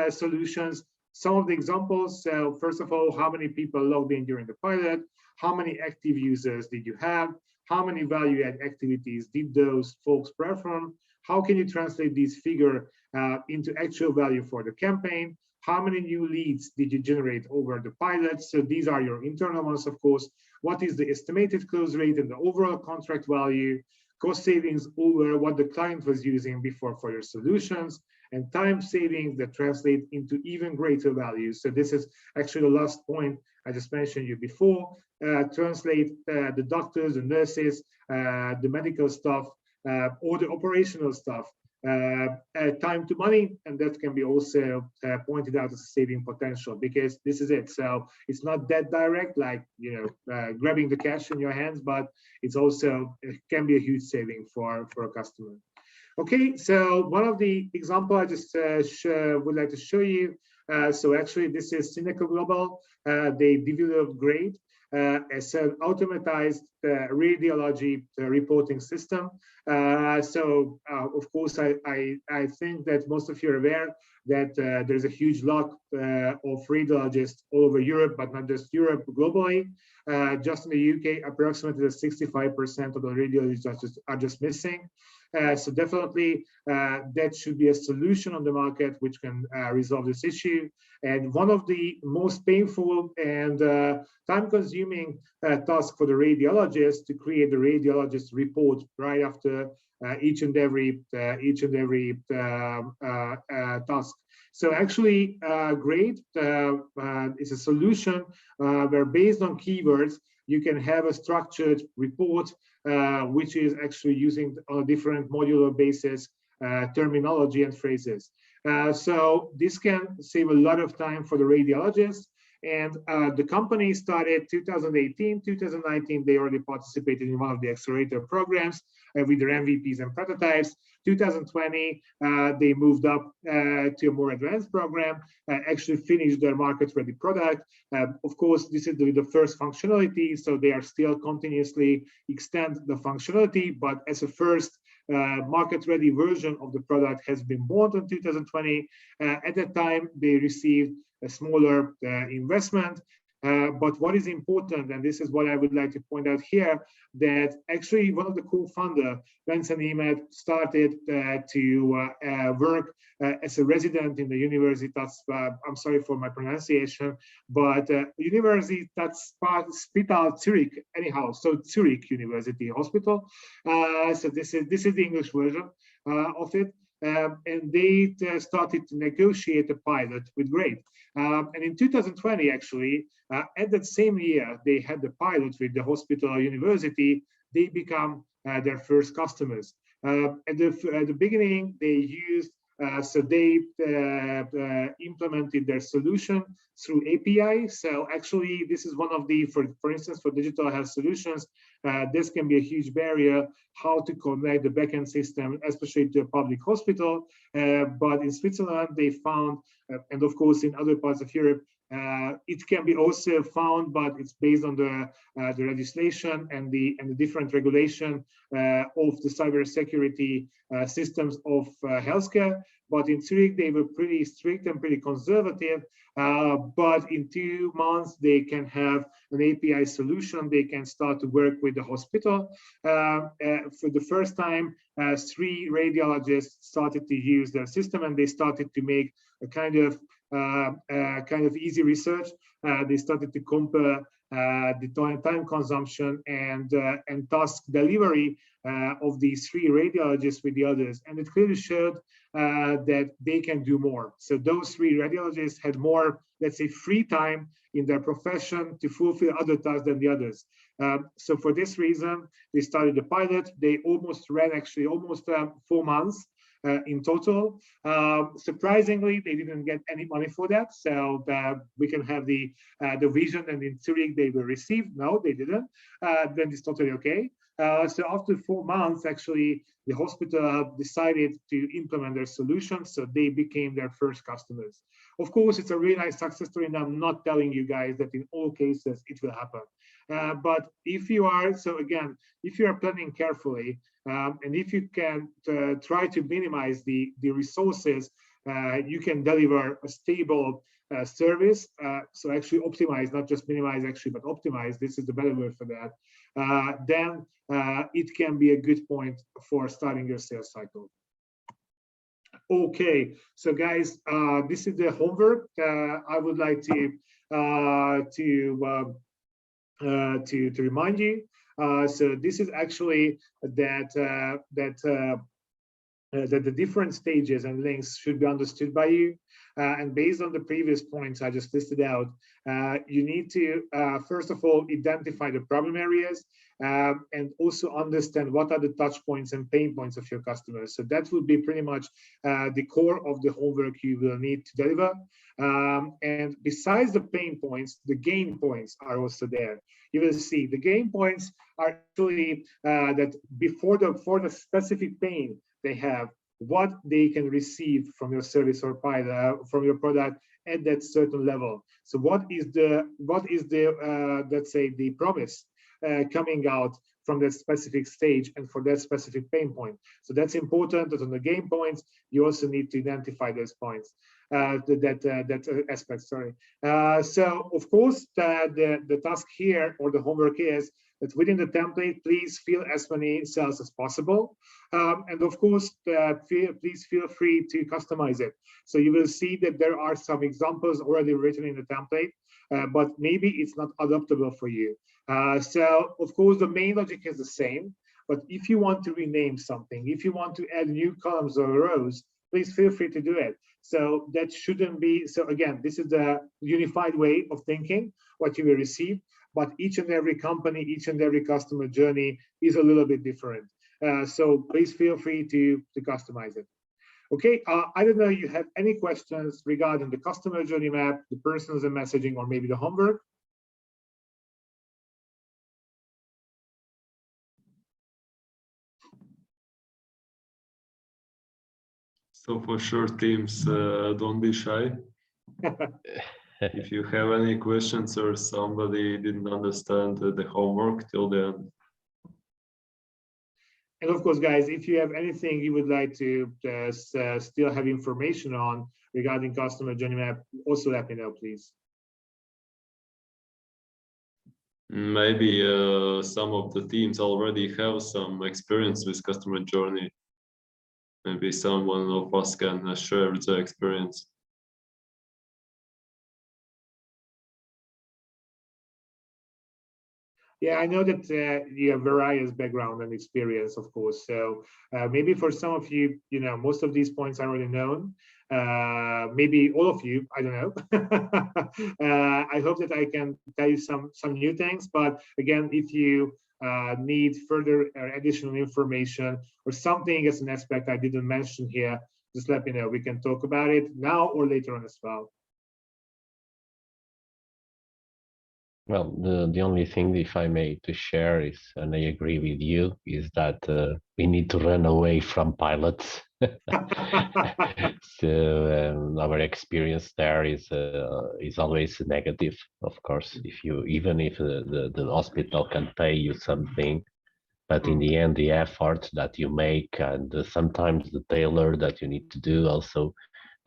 solutions. Some of the examples, so first of all, how many people logged in during the pilot? How many active users did you have? How many value-add activities did those folks perform? How can you translate these figures into actual value for the campaign? How many new leads did you generate over the pilot? So these are your internal ones, of course. What is the estimated close rate and the overall contract value? Cost savings over what the client was using before for your solutions, and time savings that translate into even greater value. So this is actually the last point I just mentioned you before. Translate the doctors, the nurses, the medical staff, or the operational staff, time to money, and that can be also pointed out as a saving potential, because this is it. So it's not that direct, like grabbing the cash in your hands, but it's also, it can be a huge saving for a customer. Okay, so one of the example I just would like to show you So actually, this is Cineco Global. They developed GRADE as an automatized radiology reporting system. Of course, I think that most of you are aware that there's a huge lack of radiologists all over Europe, but not just Europe, globally. Just in the UK, approximately 65% of the radiologists are just missing. So definitely that should be a solution on the market which can resolve this issue. And one of the most painful and time-consuming tasks for the radiologist to create the radiologist report right after each and every task. So actually, GRADE is a solution where, based on keywords, you can have a structured report which is actually using on a different modular basis terminology and phrases. So this can save a lot of time for the radiologist. And the company started 2018, 2019, they already participated in one of the accelerator programs with their MVPs and prototypes. 2020, they moved up to a more advanced program, actually finished their market-ready product. Of course, this is the first functionality, so they are still continuously extend the functionality, but as a first market-ready version of the product has been born in 2020. At that time, they received a smaller investment. But what is important, and this is what I would like to point out here, that actually one of the co-founder, Vincent Emet, started to work as a resident in the Universitas, I'm sorry for my pronunciation, but Universitätsspital Zurich, anyhow, so Zurich University Hospital. So this is the English version of it. And they started to negotiate a pilot with GRADE. And in 2020, actually, at that same year, they had the pilot with the hospital university. They become their first customers. At the beginning, they used, so they implemented their solution through API. So actually, this is one of the, for instance, for digital health solutions, this can be a huge barrier, how to connect the backend system, especially to a public hospital. But in Switzerland, they found, and of course in other parts of Europe, it can be also found, but it's based on the legislation and the different regulation of the cybersecurity systems of healthcare. But in Zurich, they were pretty strict and pretty conservative. But in 2 months, they can have an API solution. They can start to work with the hospital. For the first time, 3 radiologists started to use their system, and they started to make a kind of easy research. They started to compare the time consumption and task delivery of these 3 radiologists with the others, and it clearly showed that they can do more. So those 3 radiologists had more, let's say, free time in their profession to fulfill other tasks than the others. So for this reason, they started the pilot. They almost ran actually almost 4 months. In total. Surprisingly, they didn't get any money for that. So we can have the vision, and in Zurich they were received. No, they didn't. Then it's totally okay. So after 4 months, actually, the hospital decided to implement their solution. So they became their first customers. Of course, it's a really nice success story, and I'm not telling you guys that in all cases it will happen. But if you are, so again, if you are planning carefully, and if you can try to minimize the resources, you can deliver a stable service. So actually optimize, not just minimize actually, but optimize. This is the better word for that. Then it can be a good point for starting your sales cycle. Okay, so guys, this is the homework. I would like to remind you. So this is actually that the different stages and links should be understood by you. And based on the previous points I just listed out, you need to, first of all, identify the problem areas and also understand what are the touch points and pain points of your customers. So that would be pretty much the core of the homework you will need to deliver. And besides the pain points, the gain points are also there. You will see the gain points are actually that for the specific pain they have, what they can receive from your service or from your product at that certain level. So what is the let's say the promise coming out from that specific stage and for that specific pain point. So that's important that on the gain points, you also need to identify those points, that aspect, sorry. So of course, the task here or the homework is that within the template, please fill as many cells as possible. And of course, please feel free to customize it. So you will see that there are some examples already written in the template, but maybe it's not adaptable for you. So of course, the main logic is the same, but if you want to rename something, if you want to add new columns or rows, please feel free to do it. So that shouldn't be, so again, this is the unified way of thinking, what you will receive, but each and every company, each and every customer journey is a little bit different. So please feel free to customize it. Okay, I don't know if you have any questions regarding the customer journey map, the personas and messaging, or maybe the homework. So for sure, teams, don't be shy. If you have any questions or somebody didn't understand the homework till the end. And of course, guys, if you have anything you would like to still have information on regarding customer journey map, also let me know, please. Maybe some of the teams already have some experience with customer journey. Maybe someone of us can share the experience. Yeah, I know that you have various background and experience, of course. So maybe for some of you, most of these points are already known. Maybe all of you, I don't know. I hope that I can tell you some new things. But again, if you need further additional information or something as an aspect I didn't mention here, just let me know. We can talk about it now or later on as well. Well, the only thing, if I may, to share is, and I agree with you, is that we need to run away from pilots. So our experience there is always negative, of course. Even if the hospital can pay you something, but in the end, the effort that you make and sometimes the tailor that you need to do also,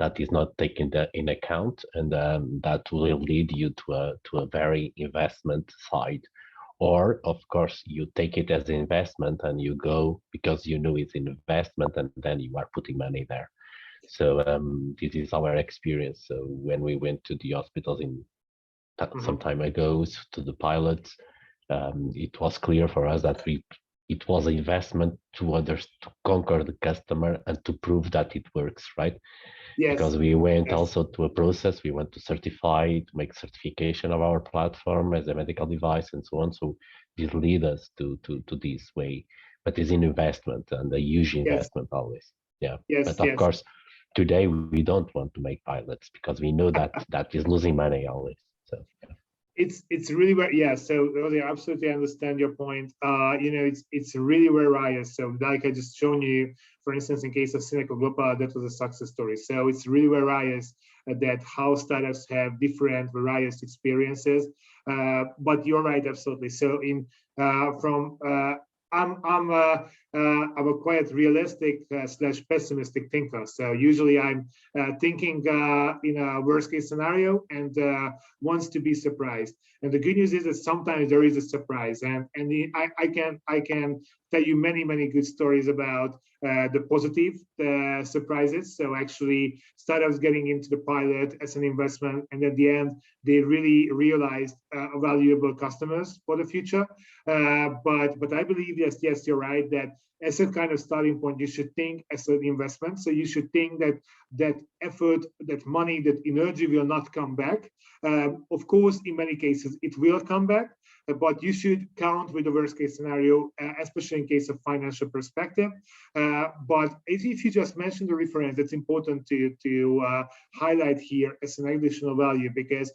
that is not taken in account, and that will lead you to a very investment side. Or of course you take it as an investment and you go because you know it's an investment and then you are putting money there. So this is our experience. So when we went to the hospitals some time ago to the pilots, it was clear for us that it was an investment to conquer the customer and to prove that it works, right? Yes. Because we went also to a process, we went to certify, to make certification of our platform as a medical device and so on. So this lead us to this way, but it's an investment and a huge investment always. Yeah. But of course, today we don't want to make pilots because we know that is losing money always. So yeah. It's really where, so really, I absolutely understand your point. It's really various. So like I just shown you, for instance, in case of Cineco Global, that was a success story. So it's really various that how startups have different various experiences. But you're right, absolutely. So I'm a quite realistic / pessimistic thinker. So usually I'm thinking in a worst case scenario and wants to be surprised. And the good news is that sometimes there is a surprise, and I can tell you many good stories about the positive surprises. So actually startups getting into the pilot as an investment, and at the end they really realized valuable customers for the future. But I believe yes, you're right that as a kind of starting point, you should think as an investment. So you should think that effort, that money, that energy will not come back. Of course, in many cases, it will come back, but you should count with the worst case scenario, especially in case of financial perspective. But if you just mention the reference, it's important to highlight here as an additional value, because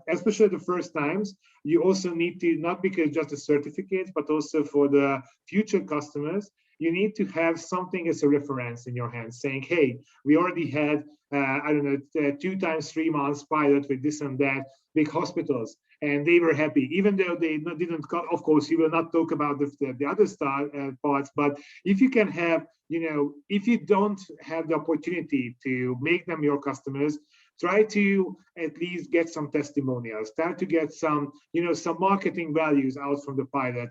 especially the first times, you also need to, not because just the certificates, but also for the future customers, you need to have something as a reference in your hand, saying, hey, we already had, I don't know, 2 times 3 months pilot with this and that big hospitals, and they were happy, even though they didn't. Of course, you will not talk about the other parts, but if you can have, if you don't have the opportunity to make them your customers, try to at least get some testimonials, try to get some, some marketing values out from the pilot,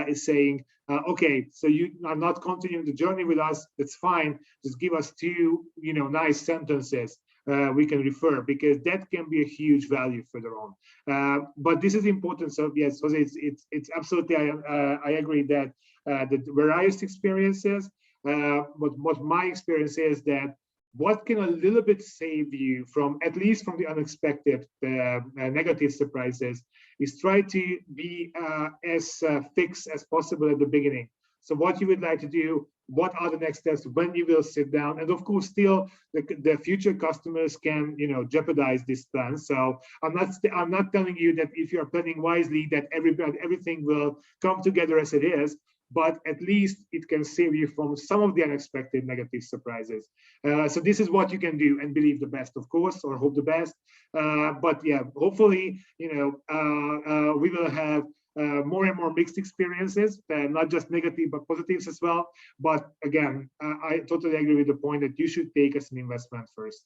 is saying, okay, so you are not continuing the journey with us, that's fine, just give us 2, nice sentences we can refer, because that can be a huge value further on. But this is important. So yes, Jose, it's absolutely, I agree that the various experiences, what my experience is that what can a little bit save you from, at least from the unexpected negative surprises, is try to be as fixed as possible at the beginning. So what you would like to do, what are the next steps, when you will sit down, and of course, still the future customers can, jeopardize this plan. So I'm not telling you that if you are planning wisely that everything will come together as it is, but at least it can save you from some of the unexpected negative surprises. So this is what you can do, and believe the best, of course, or hope the best. But yeah, hopefully, we will have more and more mixed experiences, not just negative, but positives as well. But again, I totally agree with the point that you should take as an investment first.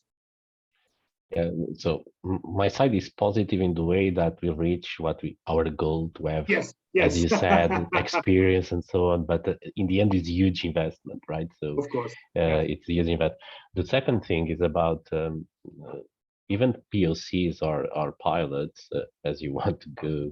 Yeah, so my side is positive in the way that we reach our goal to have, yes, as you said, experience and so on. But in the end, it's a huge investment, right? So of course, it's a huge investment. The second thing is about even POCs or pilots, as you want to go.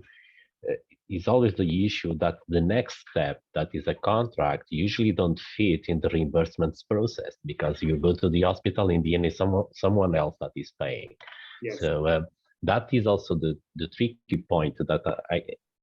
Is always the issue that the next step, that is a contract, usually don't fit in the reimbursements process, because you go to the hospital, in the end, it's someone else that is paying. yes. So that is also the tricky point that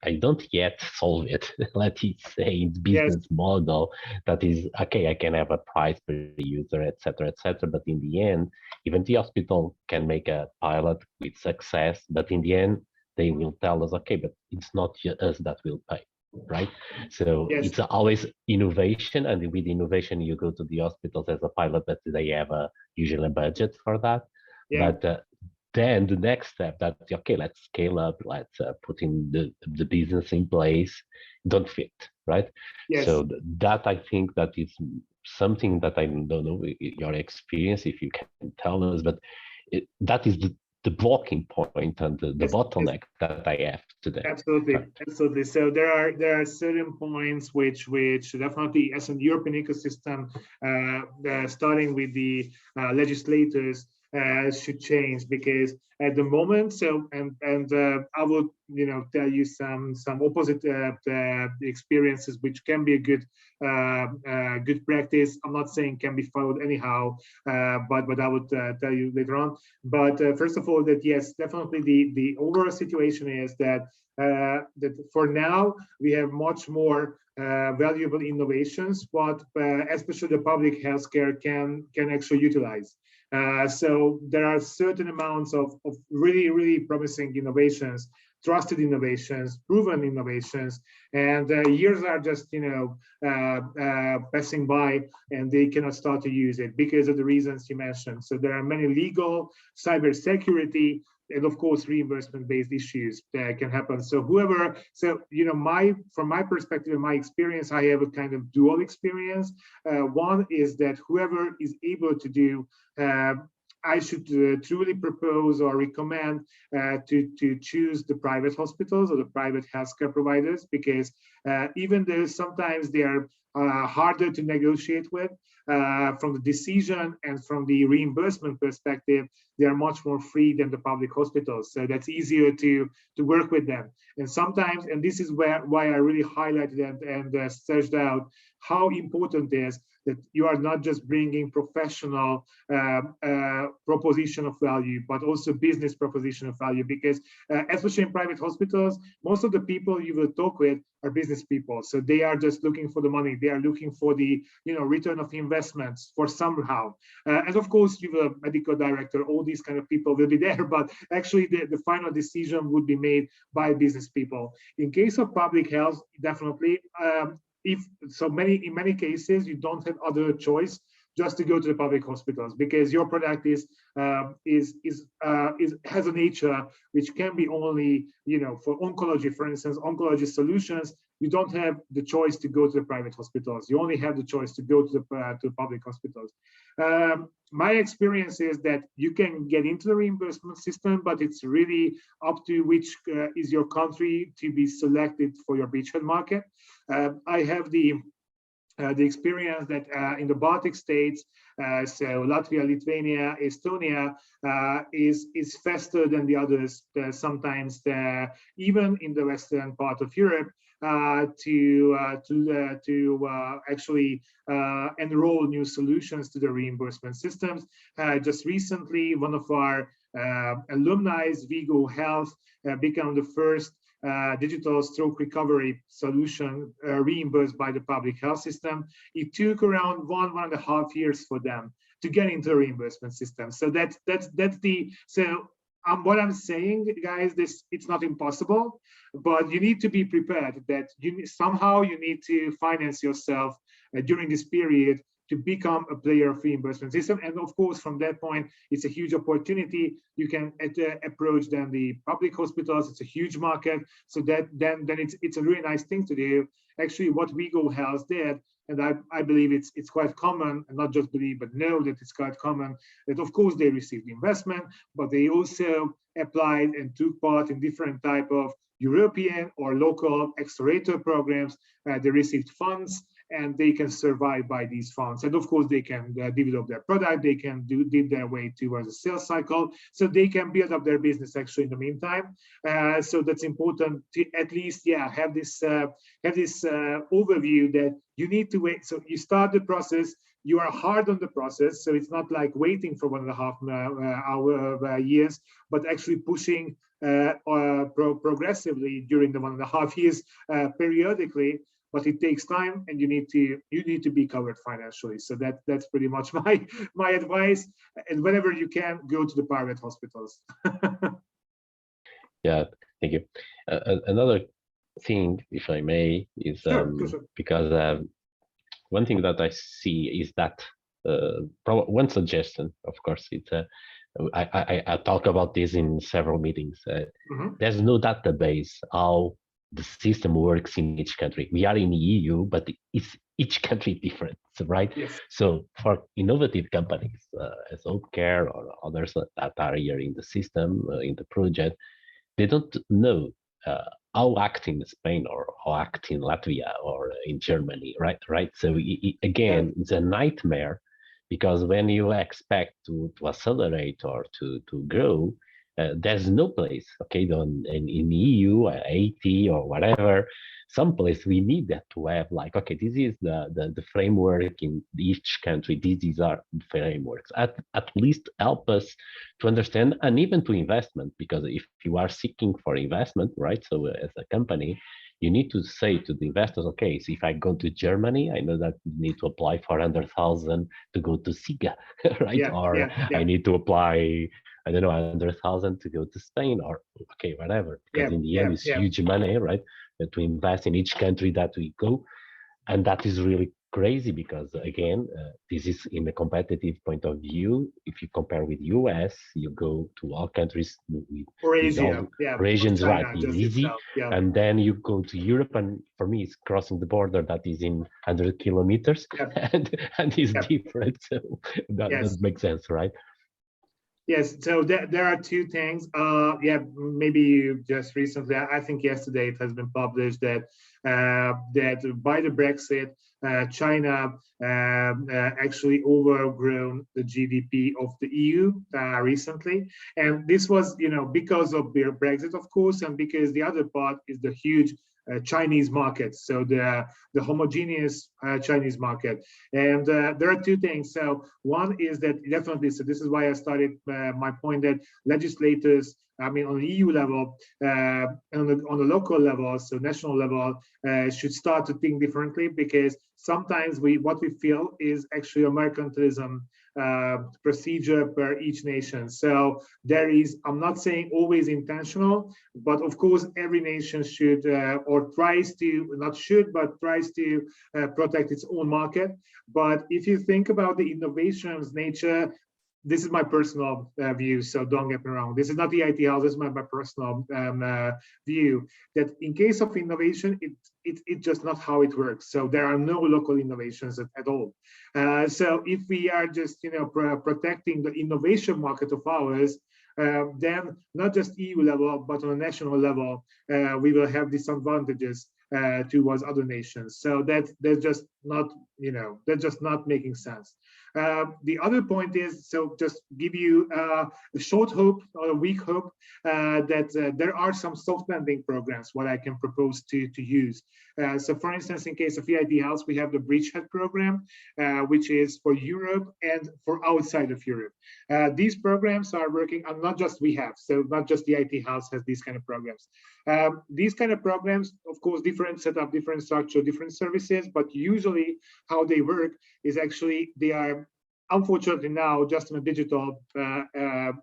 I don't yet solve it. Let us say it's business model that is okay. I can have a price per user, etc., etc. But in the end, even the hospital can make a pilot with success, but in the end, they will tell us, okay, but it's not us that will pay, right? So it's always innovation, and with innovation, you go to the hospitals as a pilot, but they have usually a budget for that. But then the next step, that okay, let's scale up, let's put in the business in place, don't fit, right? So that, I think, that is something that I don't know your experience, if you can tell us, but that is the blocking point and the bottleneck that I have today. Absolutely, absolutely. So there are certain points which definitely, as an European ecosystem, starting with the legislators, should change, because at the moment, so and I would tell you some opposite experiences which can be a good practice. I'm not saying can be followed anyhow, but I would tell you later on. But first of all, that yes, definitely the overall situation is that that for now we have much more valuable innovations, but especially the public healthcare can actually utilize. So there are certain amounts of really promising innovations, trusted innovations, proven innovations, and years are just passing by, and they cannot start to use it because of the reasons you mentioned. So there are many legal, cybersecurity, and of course reimbursement-based issues that can happen. So from my perspective and my experience, I have a kind of dual experience. One is that whoever is able to do, I should truly propose or recommend to choose the private hospitals or the private healthcare providers, because even though sometimes they are harder to negotiate with, from the decision and from the reimbursement perspective, they are much more free than the public hospitals. So that's easier to work with them. And sometimes, and this is why I really highlighted and searched out how important it is that you are not just bringing professional proposition of value, but also business proposition of value, because especially in private hospitals, most of the people you will talk with are business people. So they are just looking for the money. They are looking for the return of investments for somehow. And of course, you will medical director, all these kind of people will be there, but actually the final decision would be made by business people. In case of public health, definitely, in many cases, you don't have other choice just to go to the public hospitals, because your product has a nature which can be only, for oncology, for instance, oncology solutions. You don't have the choice to go to the private hospitals. You only have the choice to go to the public hospitals. My experience is that you can get into the reimbursement system, but it's really up to which is your country to be selected for your beachhead market. I have the experience that in the Baltic states, so Latvia, Lithuania, Estonia, is faster than the others. Sometimes, even in the western part of Europe, to actually enroll new solutions to the reimbursement systems. Just recently, one of our alumni, Vigo Health, became the first digital stroke recovery solution reimbursed by the public health system. It took around 1.5 years for them to get into the reimbursement system. So what I'm saying, guys, it's not impossible, but you need to be prepared that somehow you need to finance yourself during this period to become a player of reimbursement system. And of course, from that point, it's a huge opportunity. You can approach then the public hospitals. It's a huge market. So then it's a really nice thing to do. Actually, what Vigo Health did, and I believe it's quite common, and not just believe, but know that it's quite common, that of course they received investment, but they also applied and took part in different type of European or local accelerator programs. They received funds, and they can survive by these funds. And of course, they can develop their product, they can did their way towards a sales cycle, so they can build up their business actually in the meantime. So that's important to at least, have this overview that you need to wait. So you start the process, you are hard on the process, so it's not like waiting for 1.5 years, but actually pushing progressively during the 1.5 years periodically. But it takes time, and you need to be covered financially. So that's pretty much my advice. And whenever you can, go to the private hospitals. Yeah, thank you. Another thing, if I may, is Sure. because one thing that I see is that one suggestion, of course, it's I talk about this in several meetings. There's no database how the system works in each country. We are in the EU, but it's each country different, right? Yes. So for innovative companies as Oatcare or others that are here in the system, in the project, they don't know how act in Spain or how act in Latvia or in Germany, right? So again, it's a nightmare, because when you expect to accelerate or to grow, there's no place, okay, in EU, 80 or whatever, someplace we need that to have like, okay, this is the framework in each country. These are frameworks. At least help us to understand, and even to investment, because if you are seeking for investment, right? So as a company, you need to say to the investors, okay, so if I go to Germany, I know that you need to apply 400,000 to go to SIGA, right? I need to apply, I don't know, 100,000 to go to Spain, or okay, whatever. Because in the end, it's huge money, right? To invest in each country that we go, and that is really crazy, because again, this is in a competitive point of view. If you compare with US, you go to all countries or Asia, regions, China, right? It's easy, and then you go to Europe, and for me, it's crossing the border that is in 100 kilometers, and it's different. So that makes sense, right? Yes, so there are two things. Maybe just recently, I think yesterday it has been published that by the Brexit, China actually overgrown the GDP of the EU recently, and this was, because of the Brexit, of course, and because the other part is the huge Chinese market, so the homogeneous Chinese market. And there are two things. So one is that definitely, so this is why I started my point that legislators, I mean, on the EU level, on the local level, so national level, should start to think differently, because sometimes what we feel is actually a mercantilism procedure per each nation. So there is, I'm not saying always intentional, but of course every nation should or tries to, not should, but tries to protect its own market. But if you think about the innovations nature, this is my personal view, so don't get me wrong. This is not the IT house, this is my personal view, that in case of innovation, it's just not how it works. So there are no local innovations at all. So if we are just protecting the innovation market of ours, then not just EU level, but on a national level, we will have disadvantages towards other nations. So that's just not, that's just not making sense. The other point is, so just give you a short hope or a weak hope that there are some soft landing programs what I can propose to use. So for instance, in case of EIT House, we have the Bridgehead program, which is for Europe and for outside of Europe. These programs are working, and not just we have, so not just the IT House has these kind of programs. These kind of programs, of course, different setup, different structure, different services, but usually how they work is actually they are, unfortunately now, just in a digital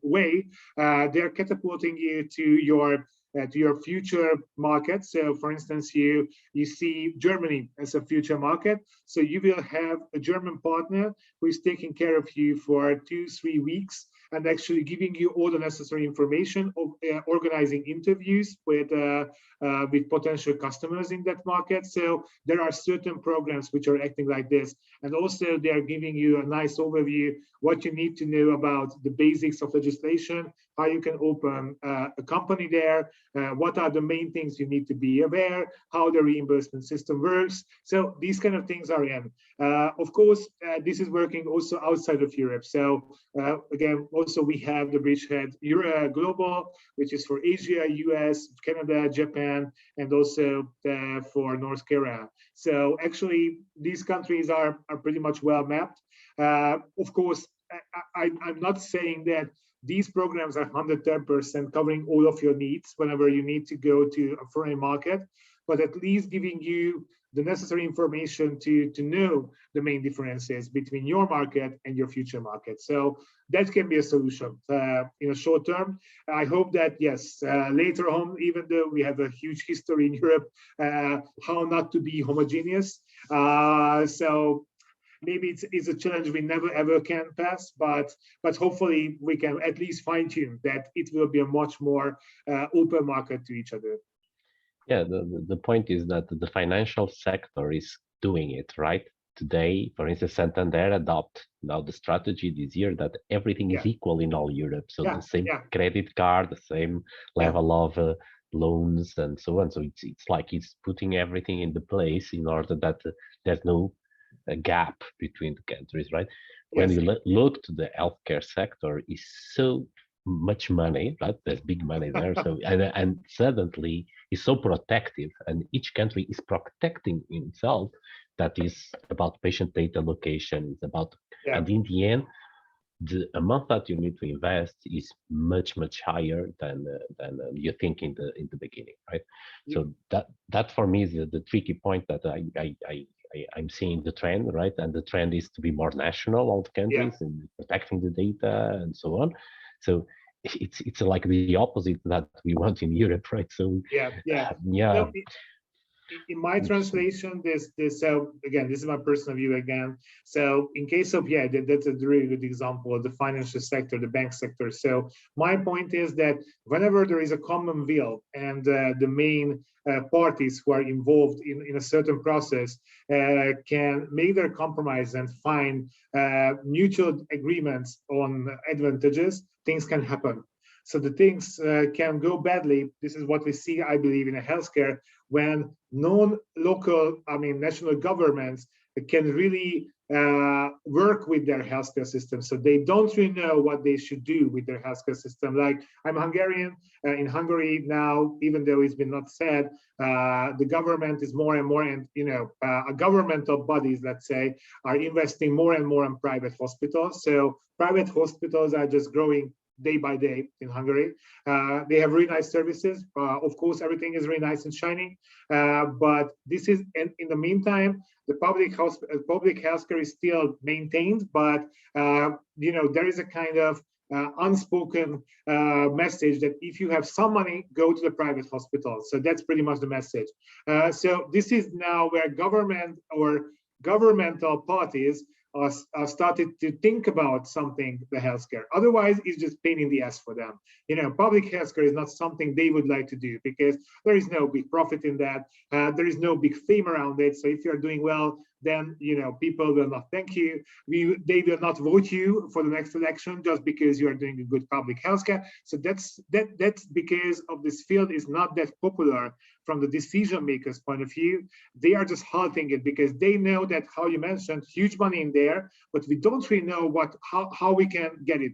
way, they're catapulting you to your future market. So for instance, you see Germany as a future market. So you will have a German partner who is taking care of you for 2-3 weeks and actually giving you all the necessary information, of organizing interviews with potential customers in that market. So there are certain programs which are acting like this. And also they are giving you a nice overview, what you need to know about the basics of legislation, how you can open a company there, what are the main things you need to be aware, how the reimbursement system works. So these kind of things are in. Of course, this is working also outside of Europe. So again, also we have the Bridgehead Global, which is for Asia, US, Canada, Japan, and also for North Korea. So actually, these countries are pretty much well mapped. Of course, I'm not saying that these programs are 110% covering all of your needs whenever you need to go to a foreign market, but at least giving you the necessary information to know the main differences between your market and your future market. So that can be a solution in a short term. I hope that, yes, later on, even though we have a huge history in Europe, how not to be homogeneous. So maybe it's a challenge we never ever can pass, but hopefully we can at least fine tune that it will be a much more open market to each other. Yeah, the point is that the financial sector is doing it, right? Today, for instance, Santander adopt now the strategy this year that everything is equal in all Europe. So the same credit card, the same level of loans and so on. So it's like it's putting everything into place in order that there's no gap between the countries, right? When you look to the healthcare sector, is so much money, right? There's big money there. So and suddenly it's so protective, and each country is protecting itself. That is about patient data location. It's about, and in the end, the amount that you need to invest is much higher than you think in the beginning, right? So that for me is the tricky point that I'm seeing the trend, right? And the trend is to be more national, all the countries, and protecting the data and so on. So it's like the opposite that we want in Europe, right? So No, in my translation, this so again, this is my personal view again. So in case of that's a really good example of the financial sector, the bank sector. So my point is that whenever there is a common will and the main parties who are involved in a certain process can make their compromise and find mutual agreements on advantages, things can happen. So the things can go badly. This is what we see, I believe, in a healthcare when non-local, national governments can really work with their healthcare system. So they don't really know what they should do with their healthcare system. Like I'm Hungarian. In Hungary now, even though it's been not said, the government is more and more, and governmental bodies, let's say, are investing more and more in private hospitals. So private hospitals are just growing day by day in Hungary. They have really nice services. Of course, everything is really nice and shiny, but this is in the meantime, the public healthcare is still maintained, but there is a kind of unspoken message that if you have some money, go to the private hospital. So that's pretty much the message. So this is now where government or governmental parties started to think about something, the healthcare. Otherwise, it's just pain in the ass for them. Public healthcare is not something they would like to do because there is no big profit in that. There is no big fame around it. So if you're doing well, then people will not thank you. They will not vote you for the next election just because you are doing a good public healthcare. So that's because of this field is not that popular from the decision makers' point of view. They are just halting it because they know that, how you mentioned, huge money in there, but we don't really know how we can get it.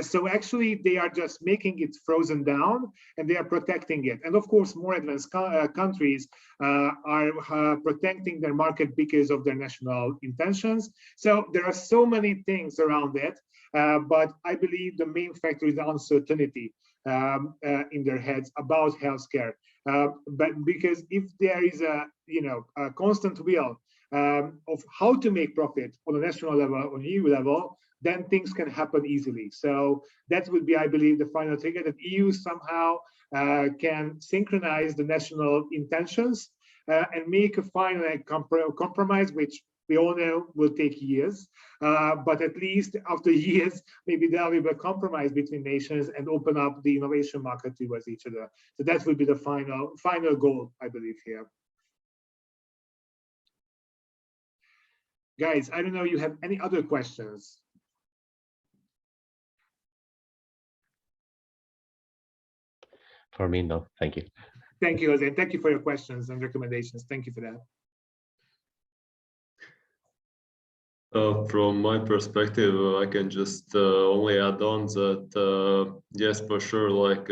So actually, they are just making it frozen down, and they are protecting it. And of course, more advanced countries are protecting their market because of their national intentions. So there are so many things around it, but I believe the main factor is the uncertainty in their heads about healthcare. But because if there is a constant will of how to make profit on a national level, on EU level, then things can happen easily. So that would be, I believe, the final trigger, that EU somehow can synchronize the national intentions and make a final compromise, which we all know will take years. But at least after years, maybe there will be a compromise between nations and open up the innovation market towards each other. So that would be the final goal, I believe, here. Guys, I don't know, you have any other questions? For me, no, thank you. Thank you, Jose. Thank you for your questions and recommendations. Thank you for that. From my perspective, I can just only add on that, yes, for sure, like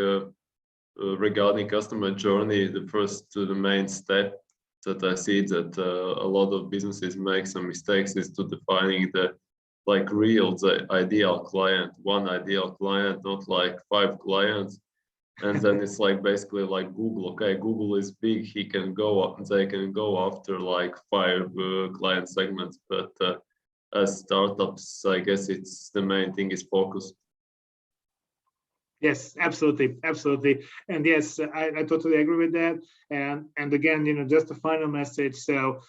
regarding customer journey, the main step that I see that a lot of businesses make some mistakes is to defining the ideal client, one ideal client, not like 5 clients. And then it's like basically like Google. Okay, Google is big. They can go after like 5 client segments. But as startups, I guess it's the main thing is focus. Yes, absolutely, absolutely, and yes, I totally agree with that. And again, just a final message. So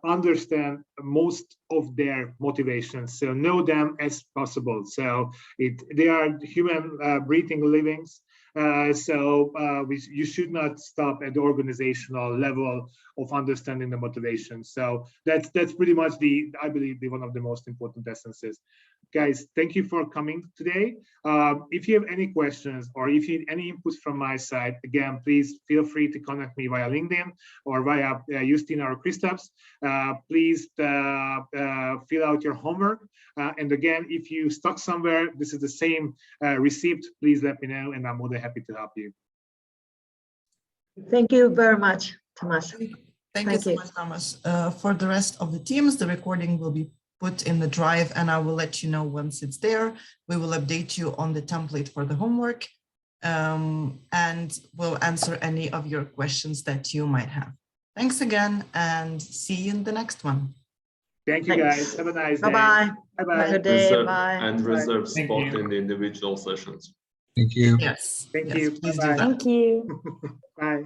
understand most of their motivations. So know them as possible. So they are human breathing livings. You should not stop at the organizational level of understanding the motivation. So that's pretty much I believe one of the most important essences. Guys, thank you for coming today. If you have any questions or if you need any inputs from my side, again, please feel free to contact me via LinkedIn or via Justina or Kristaps. Please fill out your homework. And again, if you stuck somewhere, this is the same receipt. Please let me know, and I'm more than happy to help you. Thank you very much, Tamas. Thank you so much, Tamas. For the rest of the teams, the recording will be put in the drive, and I will let you know once it's there. We will update you on the template for the homework, and we'll answer any of your questions that you might have. Thanks again, and see you in the next one. Thank you, guys. Have a nice day. Bye-bye. Bye-bye. Have a good day. Reserve, Bye. and reserve Thank spot you. in the individual sessions. Thank you. Yes. Thank yes, you. please Bye-bye. do that. Thank you. Bye.